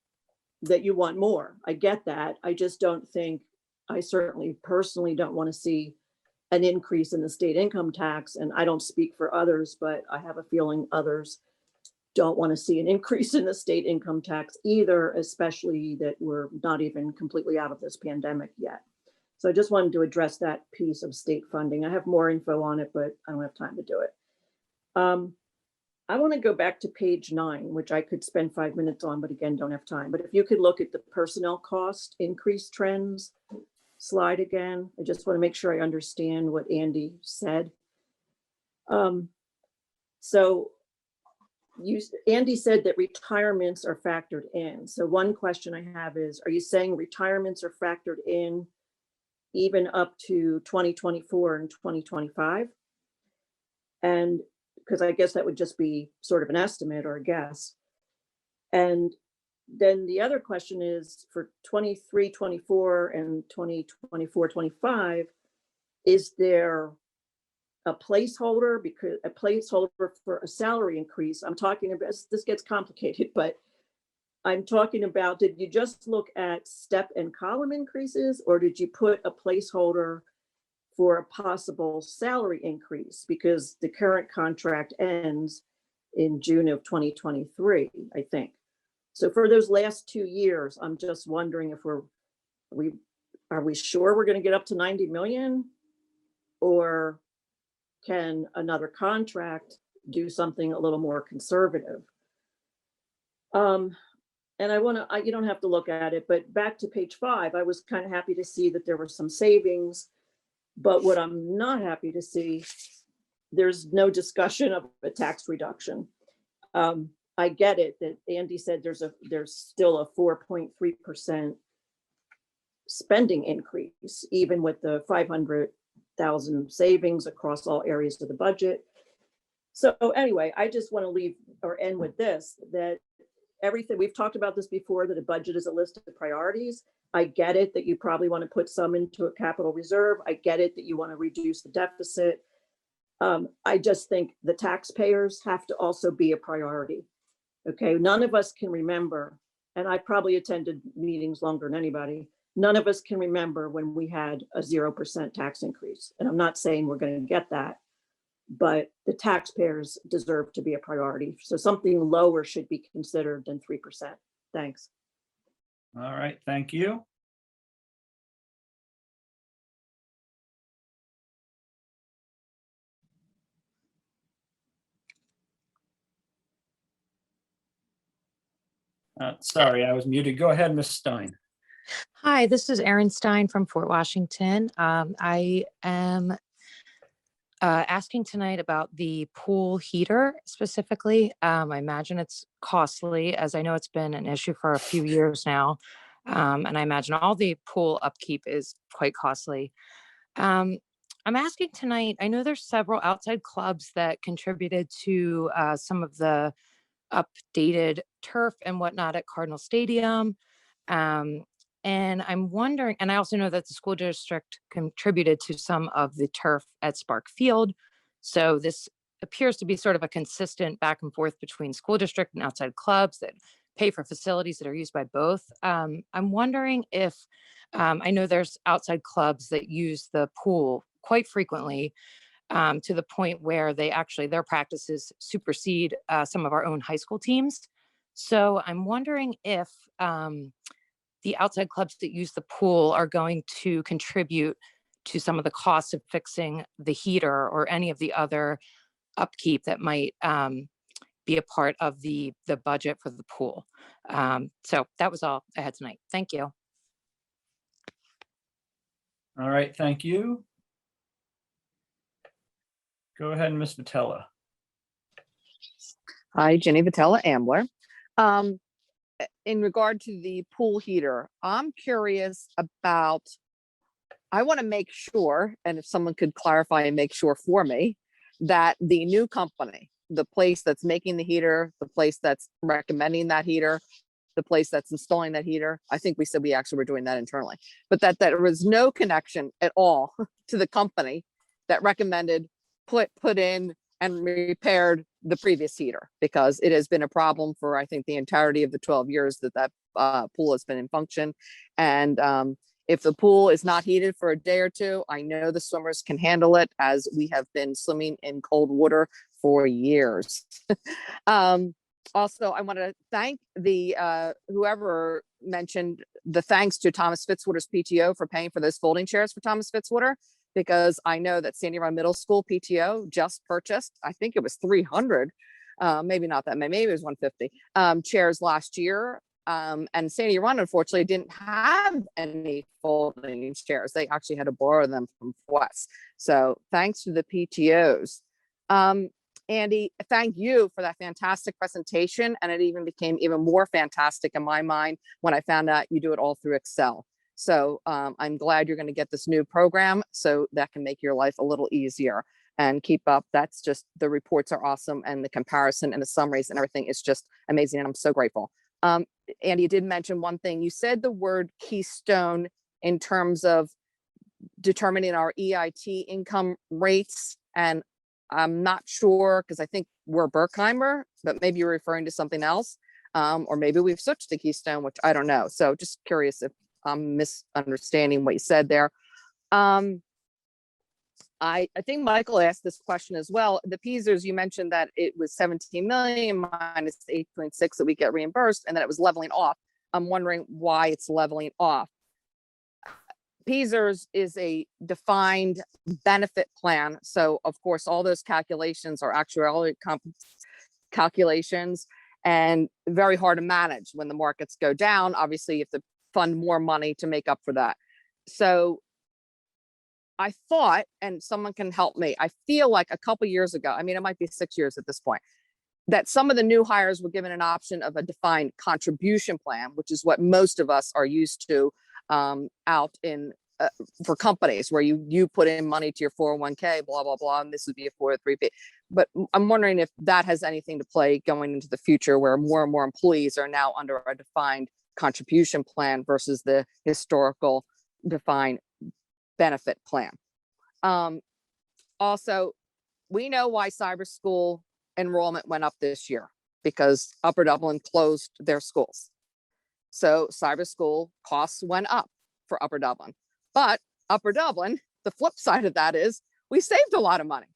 that you want more. I get that. I just don't think, I certainly personally don't want to see an increase in the state income tax. And I don't speak for others, but I have a feeling others don't want to see an increase in the state income tax either, especially that we're not even completely out of this pandemic yet. So I just wanted to address that piece of state funding. I have more info on it, but I don't have time to do it. I want to go back to page 9, which I could spend 5 minutes on, but again, don't have time. But if you could look at the personnel cost increase trends slide again, I just want to make sure I understand what Andy said. Andy said that retirements are factored in. So one question I have is, are you saying retirements are factored in even up to 2024 and 2025? And because I guess that would just be sort of an estimate or a guess. And then the other question is for 23, 24 and 2024, 25, is there a placeholder, because a placeholder for a salary increase? I'm talking about, this gets complicated, but I'm talking about, did you just look at step and column increases, or did you put a placeholder for a possible salary increase? Because the current contract ends in June of 2023, I think. So for those last 2 years, I'm just wondering if are we sure we're going to get up to 90 million, or can another contract do something a little more conservative? And you don't have to look at it, but back to page 5, I was kind of happy to see that there were some savings, but what I'm not happy to see, there's no discussion of a tax reduction. I get it that Andy said there's still a 4.3% spending increase, even with the 500,000 savings across all areas of the budget. So anyway, I just want to leave or end with this, that everything, we've talked about this before, that a budget is a list of priorities. I get it that you probably want to put some into a capital reserve. I get it that you want to reduce the deficit. I just think the taxpayers have to also be a priority. Okay, none of us can remember, and I probably attended meetings longer than anybody, none of us can remember when we had a 0% tax increase. And I'm not saying we're going to get that, but the taxpayers deserve to be a priority. So something lower should be considered than 3%. Thanks. All right, thank you. Sorry, I was muted. Go ahead, Ms. Stein. Hi, this is Erin Stein from Fort Washington. I am asking tonight about the pool heater specifically. I imagine it's costly, as I know it's been an issue for a few years now. And I imagine all the pool upkeep is quite costly. I'm asking tonight, I know there's several outside clubs that contributed to some of the updated turf and whatnot at Cardinal Stadium. And I'm wondering, and I also know that the school district contributed to some of the turf at Spark Field. So this appears to be sort of a consistent back and forth between school district and outside clubs that pay for facilities that are used by both. I'm wondering if, I know there's outside clubs that use the pool quite frequently, to the point where their practices supersede some of our own high school teams. So I'm wondering if the outside clubs that use the pool are going to contribute to some of the costs of fixing the heater or any of the other upkeep that might be a part of the budget for the pool. So that was all I had tonight. Thank you. All right, thank you. Go ahead, Ms. Vitella. Hi, Jenny Vitella, Ambler. In regard to the pool heater, I'm curious about, I want to make sure, and if someone could clarify and make sure for me, that the new company, the place that's making the heater, the place that's recommending that heater, the place that's installing that heater, I think we said we actually were doing that internally, but that there was no connection at all to the company that recommended, put in and repaired the previous heater, because it has been a problem for, I think, the entirety of the 12 years that pool has been in function. And if the pool is not heated for a day or two, I know the swimmers can handle it, as we have been swimming in cold water for years. Also, I want to thank the whoever mentioned the thanks to Thomas Fitzwater's PTO for paying for those folding chairs for Thomas Fitzwater, because I know that Sandy Run Middle School PTO just purchased, I think it was 300, maybe not that many, maybe it was 150 chairs last year. And Sandy Run, unfortunately, didn't have any folding chairs. They actually had to borrow them from West. So thanks to the PTOs. Andy, thank you for that fantastic presentation. And it even became even more fantastic in my mind when I found out you do it all through Excel. So I'm glad you're going to get this new program so that can make your life a little easier, and keep up. That's just, the reports are awesome, and the comparison and the summaries and everything is just amazing. And I'm so grateful. Andy, you did mention one thing. You said the word keystone in terms of determining our EIT income rates. And I'm not sure, because I think we're Berkheimer, but maybe you're referring to something else. Or maybe we've switched to Keystone, which I don't know. So just curious if I'm misunderstanding what you said there. I think Michael asked this question as well. The PSERS, you mentioned that it was 17 million minus 8.6 that we get reimbursed, and that it was leveling off. I'm wondering why it's leveling off. PSERS is a defined benefit plan. So of course, all those calculations are actuarial calculations, and very hard to manage when the markets go down. Obviously, you have to fund more money to make up for that. So I thought, and someone can help me, I feel like a couple years ago, I mean, it might be 6 years at this point, that some of the new hires were given an option of a defined contribution plan, which is what most of us are used to out in for companies, where you put in money to your 401k, blah, blah, blah, and this would be a 403b. But I'm wondering if that has anything to play going into the future, where more and more employees are now under a defined contribution plan versus the historical defined benefit plan. Also, we know why cyber school enrollment went up this year, because Upper Dublin closed their schools. So cyber school costs went up for Upper Dublin. But Upper Dublin, the flip side of that is we saved a lot of money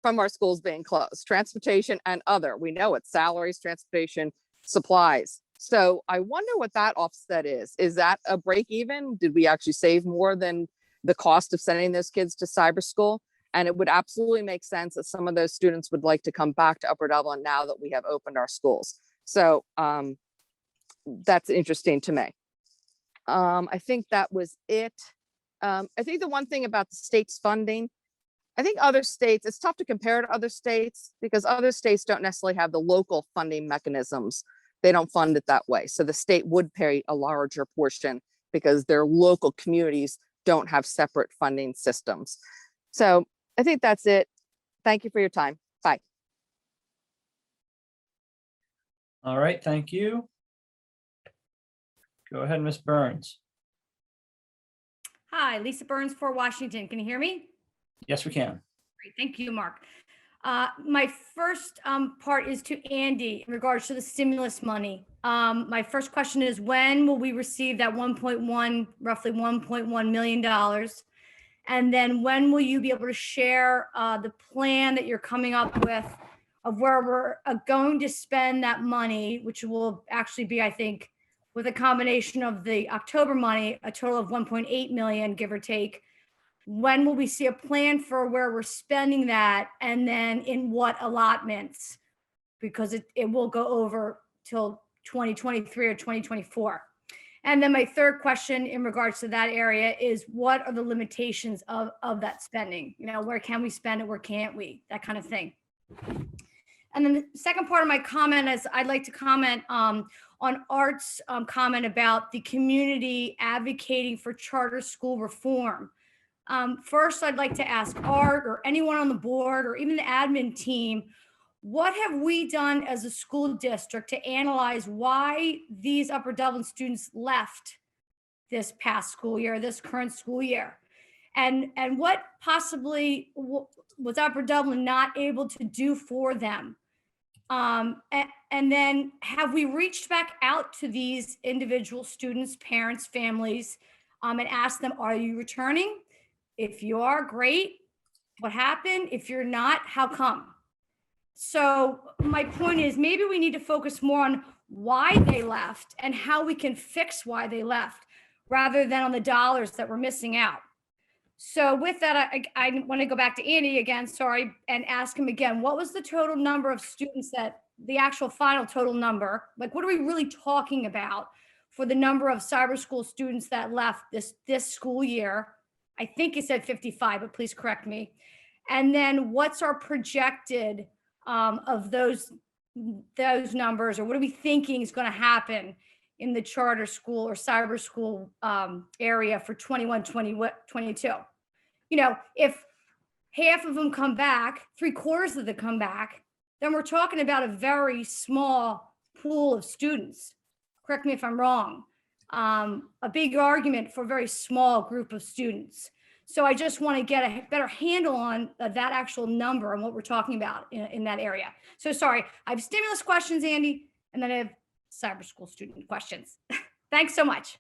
from our schools being closed, transportation and other. We know it's salaries, transportation, supplies. So I wonder what that offset is. Is that a break even? Did we actually save more than the cost of sending those kids to cyber school? And it would absolutely make sense that some of those students would like to come back to Upper Dublin now that we have opened our schools. So that's interesting to me. I think that was it. I think the one thing about the state's funding, I think other states, it's tough to compare to other states, because other states don't necessarily have the local funding mechanisms. They don't fund it that way. So the state would pay a larger portion because their local communities don't have separate funding systems. So I think that's it. Thank you for your time. Bye. All right, thank you. Go ahead, Ms. Burns. Hi, Lisa Burns for Washington. Can you hear me? Yes, we can. Great, thank you, Mark. My first part is to Andy in regards to the stimulus money. My first question is, when will we receive that roughly $1.1 million? And then when will you be able to share the plan that you're coming up with of where we're going to spend that money, which will actually be, I think, with a combination of the October money, a total of 1.8 million, give or take. When will we see a plan for where we're spending that, and then in what allotments? Because it will go over till 2023 or 2024. And then my third question in regards to that area is, what are the limitations of that spending? You know, where can we spend it, where can't we? That kind of thing. And then the second part of my comment is I'd like to comment on Art's comment about the community advocating for charter school reform. First, I'd like to ask Art or anyone on the board or even the admin team, what have we done as a school district to analyze why these Upper Dublin students left this past school year, this current school year? And what possibly was Upper Dublin not able to do for them? And then have we reached back out to these individual students, parents, families, and asked them, are you returning? If you are, great. What happened? If you're not, how come? So my point is, maybe we need to focus more on why they left and how we can fix why they left, rather than on the dollars that we're missing out. So with that, I want to go back to Andy again, sorry, and ask him again, what was the total number of students that, the actual final total number, like what are we really talking about for the number of cyber school students that left this school year? I think you said 55, but please correct me. And then what's our projected of those numbers, or what are we thinking is going to happen in the charter school or cyber school area for 21, 22? You know, if half of them come back, 3/4 of them come back, then we're talking about a very small pool of students. Correct me if I'm wrong. A big argument for a very small group of students. So I just want to get a better handle on that actual number and what we're talking about in that area. So sorry, I have stimulus questions, Andy, and then I have cyber school student questions. Thanks so much.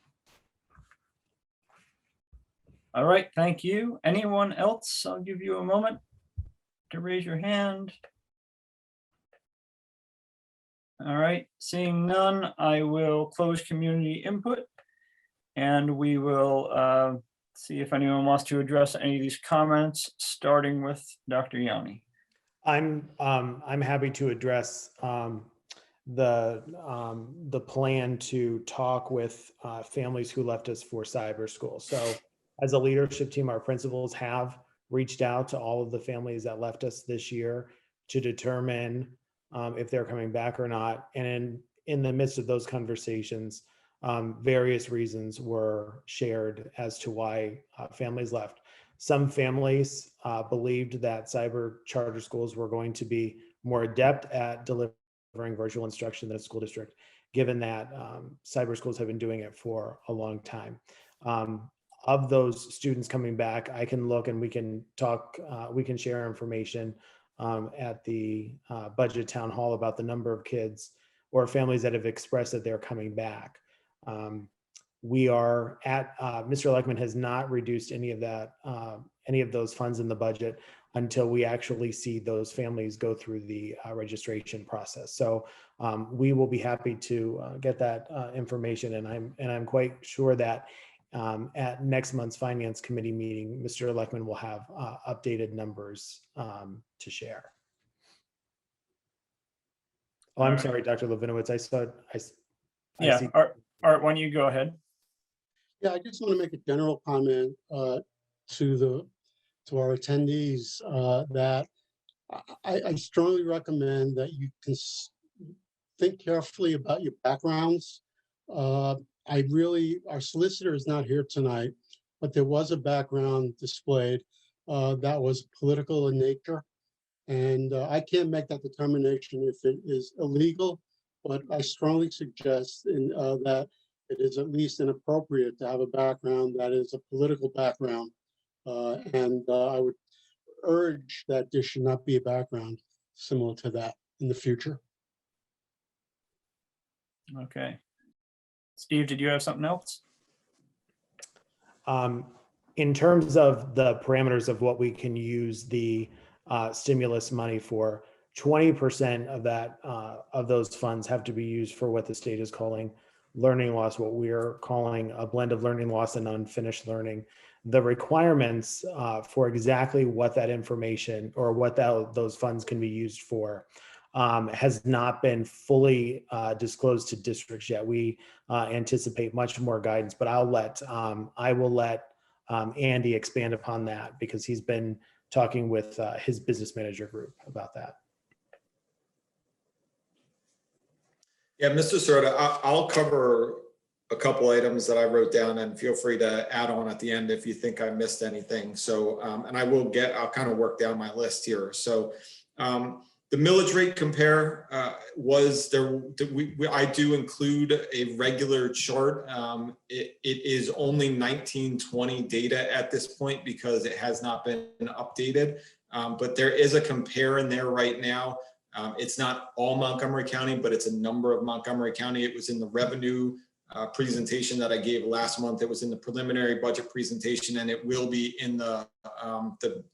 All right, thank you. Anyone else? I'll give you a moment to raise your hand. All right, seeing none, I will close community input, and we will see if anyone wants to address any of these comments, starting with Dr. Yoni. I'm happy to address the plan to talk with families who left us for cyber school. So as a leadership team, our principals have reached out to all of the families that left us this year to determine if they're coming back or not. And in the midst of those conversations, various reasons were shared as to why families left. Some families believed that cyber charter schools were going to be more adept at delivering virtual instruction than a school district, given that cyber schools have been doing it for a long time. Of those students coming back, I can look and we can talk, we can share information at the budget town hall about the number of kids or families that have expressed that they're coming back. We are at, Mr. Leckman has not reduced any of that, any of those funds in the budget until we actually see those families go through the registration process. So we will be happy to get that information, and I'm quite sure that at next month's finance committee meeting, Mr. Leckman will have updated numbers to share. Oh, I'm sorry, Dr. Levinowitz. I saw. Yeah, see. Art, why don't you go ahead? Yeah, I just want to make a general comment to our attendees that I strongly recommend that you can think carefully about your backgrounds. Our solicitor is not here tonight, but there was a background displayed that was political in nature. And I can't make that determination if it is illegal, but I strongly suggest that it is at least inappropriate to have a background that is a political background. I would urge that there should not be a background similar to that in the future. Okay. Steve, did you have something else? In terms of the parameters of what we can use the stimulus money for, 20% of that of those funds have to be used for what the state is calling learning loss, what we're calling a blend of learning loss and unfinished learning. the requirements for exactly what that information or what those funds can be used for has not been fully disclosed to districts yet. We anticipate much more guidance, but I will let Andy expand upon that because he's been talking with his business manager group about that. Yeah, Mr. Serota, I'll cover a couple items that I wrote down, and feel free to add on at the end if you think I missed anything. So, and I'll kind of work down my list here. So, the millage rate compare was there. I do include a regular chart. It is only 1920 data at this point because it has not been updated. But there is a compare in there right now. It's not all Montgomery County, but it's a number of Montgomery County. It was in the revenue presentation that I gave last month. It was in the preliminary budget presentation, and it will be in the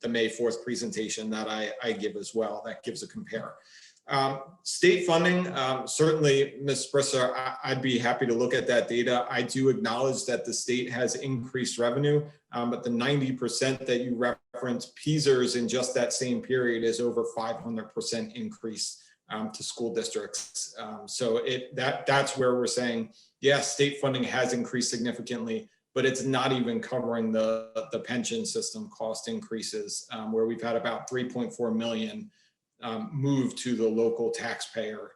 May 4th presentation that I give as well. That gives a compare. State funding, certainly, Ms. Brisser, I'd be happy to look at that data. I do acknowledge that the state has increased revenue, but the 90% that you reference, PSERS in just that same period is over 500% increase to school districts. So that's where we're saying, yes, state funding has increased significantly, but it's not even covering the pension system cost increases, where we've had about 3.4 million move to the local taxpayer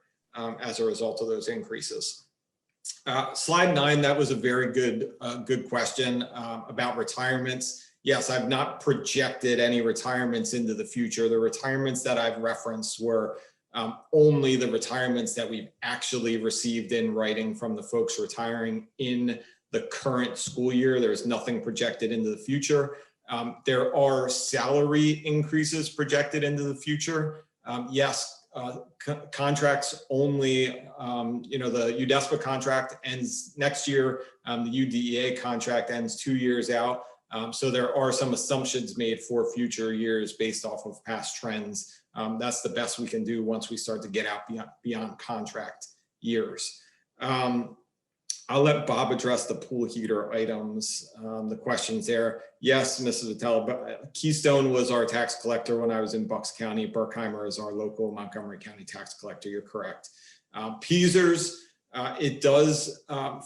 as a result of those increases. Slide 9, that was a very good question about retirements. Yes, I've not projected any retirements into the future. The retirements that I've referenced were only the retirements that we've actually received in writing from the folks retiring in the current school year. There's nothing projected into the future. There are salary increases projected into the future. Yes, contracts only, the UDSD contract ends next year. The UDEA contract ends 2 years out. So there are some assumptions made for future years based off of past trends. That's the best we can do once we start to get out beyond contract years. I'll let Bob address the pool heater items, the questions there. Yes, Mrs. Vitale, Keystone was our tax collector when I was in Bucks County. Berkheimer is our local Montgomery County tax collector. You're correct. PSERS, it does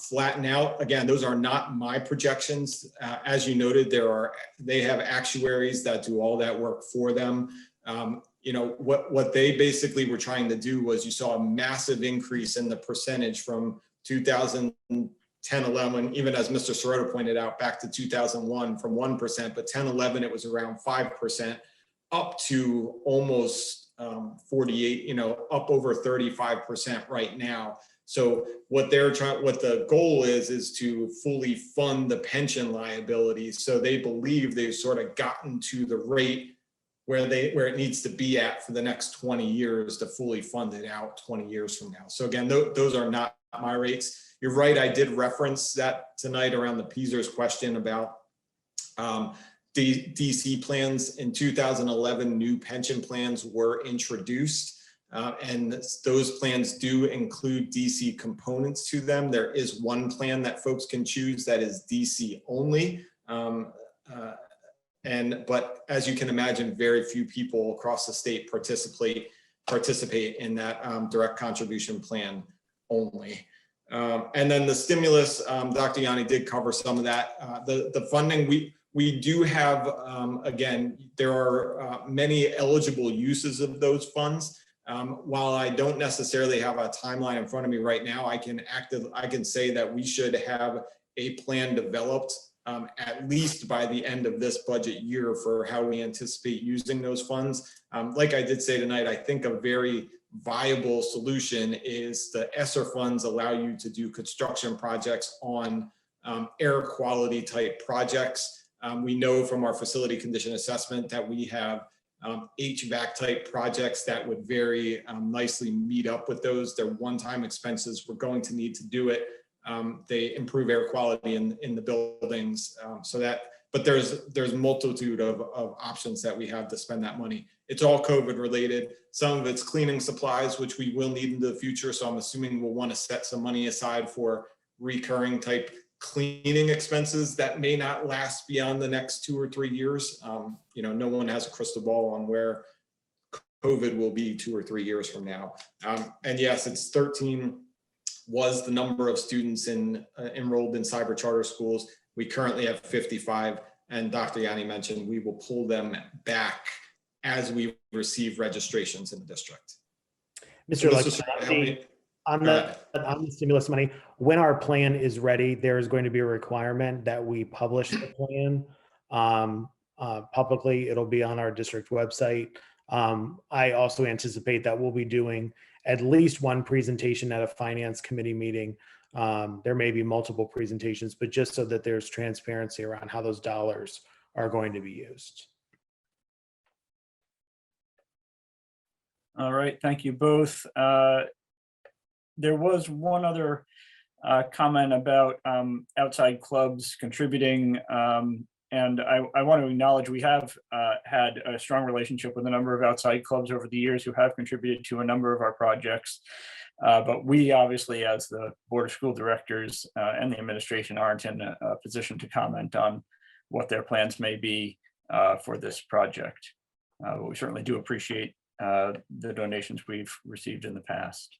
flatten out. Again, those are not my projections. As you noted, they have actuaries that do all that work for them. What they basically were trying to do was you saw a massive increase in the percentage from 2010, 11, even as Mr. Serota pointed out, back to 2001 from 1%, but 10, 11, it was around 5%, up to almost 48, up over 35% right now. So what the goal is to fully fund the pension liabilities. So they believe they've sort of gotten to the rate where it needs to be at for the next 20 years to fully fund it out 20 years from now. So again, those are not my rates. You're right, I did reference that tonight around the PSERS question about DC plans. In 2011, new pension plans were introduced, and those plans do include DC components to them. There is one plan that folks can choose that is DC only. But as you can imagine, very few people across the state participate in that direct contribution plan only. And then the stimulus, Dr. Yanni did cover some of that. The funding, we do have, again, there are many eligible uses of those funds. While I don't necessarily have a timeline in front of me right now, I can say that we should have a plan developed at least by the end of this budget year for how we anticipate using those funds. Like I did say tonight, I think a very viable solution is the ESSER funds allow you to do construction projects on air quality type projects. We know from our facility condition assessment that we have HVAC type projects that would very nicely meet up with those. They're one-time expenses. We're going to need to do it. They improve air quality in the buildings, but there's multitude of options that we have to spend that money. It's all COVID related. Some of it's cleaning supplies, which we will need in the future. So I'm assuming we'll want to set some money aside for recurring type cleaning expenses that may not last beyond the next 2 or 3 years. No one has a crystal ball on where COVID will be 2 or 3 years from now. And yes, it's 13 was the number of students enrolled in cyber charter schools. We currently have 55, and Dr. Yanni mentioned we will pull them back as we receive registrations in the district. Mr. Like, on the stimulus money, when our plan is ready, there is going to be a requirement that we publish the plan publicly. It'll be on our district website. I also anticipate that we'll be doing at least one presentation at a finance committee meeting. There may be multiple presentations, but just so that there's transparency around how those dollars are going to be used. All right, thank you both. There was one other comment about outside clubs contributing. And I want to acknowledge we have had a strong relationship with a number of outside clubs over the years who have contributed to a number of our projects. But we obviously, as the Board of School Directors and the administration, aren't in a position to comment on what their plans may be for this project. But we certainly do appreciate the donations we've received in the past.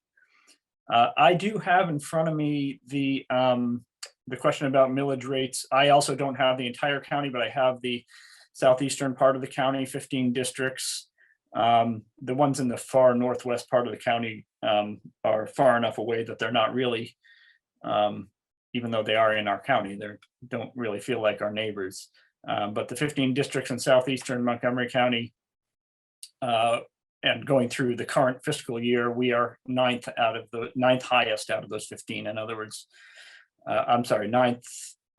I do have in front of me the question about millage rates. I also don't have the entire county, but I have the southeastern part of the county, 15 districts. The ones in the far northwest part of the county are far enough away that they're not really, even though they are in our county, they don't really feel like our neighbors. But the 15 districts in southeastern Montgomery County, and going through the current fiscal year, we are ninth highest out of those 15. In other words, I'm sorry, ninth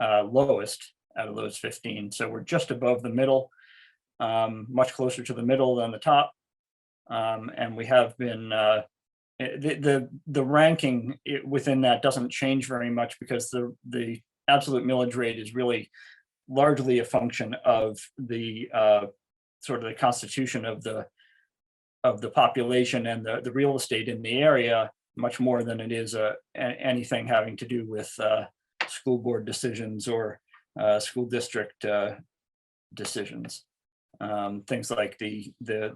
lowest out of those 15. So we're just above the middle, much closer to the middle than the top. And we have been, the ranking within that doesn't change very much because the absolute millage rate is really largely a function of the sort of the constitution of the population and the real estate in the area, much more than it is anything having to do with school board decisions or school district decisions. Things like the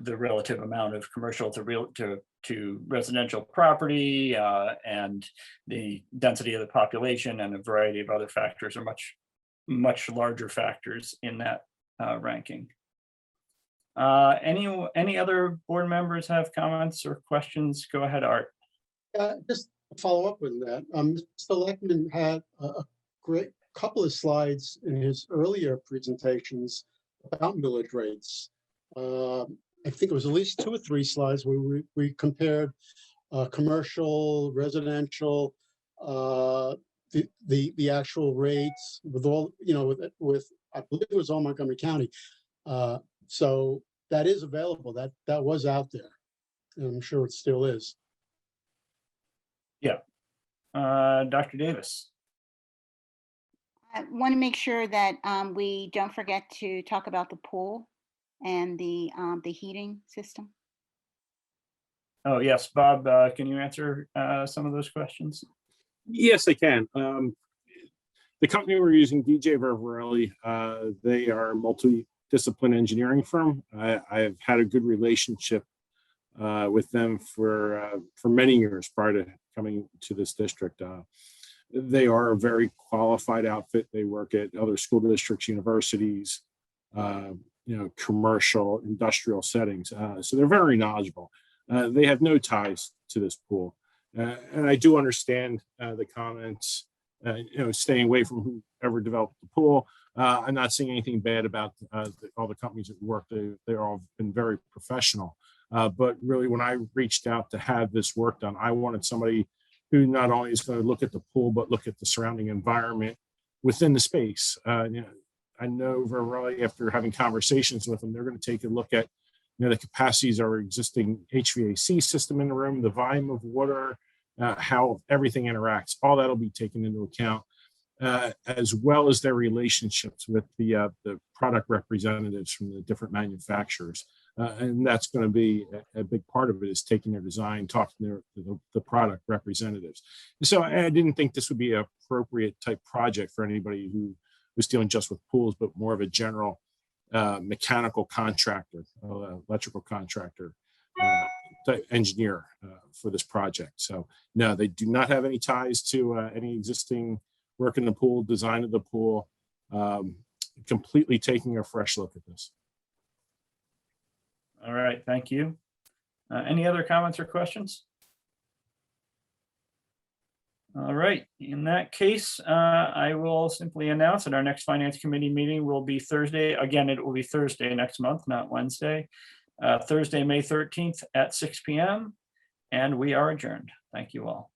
relative amount of commercial to residential property and the density of the population and a variety of other factors are much larger factors in that ranking. Any other board members have comments or questions? Go ahead, Art. Just to follow up with that, Mr. Leckman had a great couple of slides in his earlier presentations about millage rates. I think it was at least 2 or 3 slides where we compared commercial, residential, the actual rates with all, with I believe it was all Montgomery County. So that is available. That was out there, and I'm sure it still is. Yeah. Dr. Davis. I want to make sure that we don't forget to talk about the pool and the heating system. Oh, yes, Bob, can you answer some of those questions? Yes, I can. The company we're using, DJ Vervarelli, they are a multidiscipline engineering firm. I've had a good relationship with them for many years prior to coming to this district. They are a very qualified outfit. They work at other school districts, universities, commercial, industrial settings. So they're very knowledgeable. They have no ties to this pool. And I do understand the comments, staying away from whoever developed the pool. I'm not seeing anything bad about all the companies that work. They've all been very professional. But really, when I reached out to have this work done, I wanted somebody who not only is going to look at the pool, but look at the surrounding environment within the space. I know Vervarelli, after having conversations with them, they're going to take a look at the capacities of our existing HVAC system in the room, the volume of water, how everything interacts. All that'll be taken into account, as well as their relationships with the product representatives from the different manufacturers. And that's going to be a big part of it, is taking their design, talking to the product representatives. So I didn't think this would be an appropriate type project for anybody who was dealing just with pools, but more of a general mechanical contractor, electrical contractor, type engineer for this project. So no, they do not have any ties to any existing work in the pool, design of the pool, completely taking a fresh look at this. All right, thank you. Any other comments or questions? All right, in that case, I will simply announce that our next Finance Committee meeting will be Thursday. Again, it will be Thursday next month, not Wednesday. Thursday, May 13th at 6 p.m. And we are adjourned. Thank you all.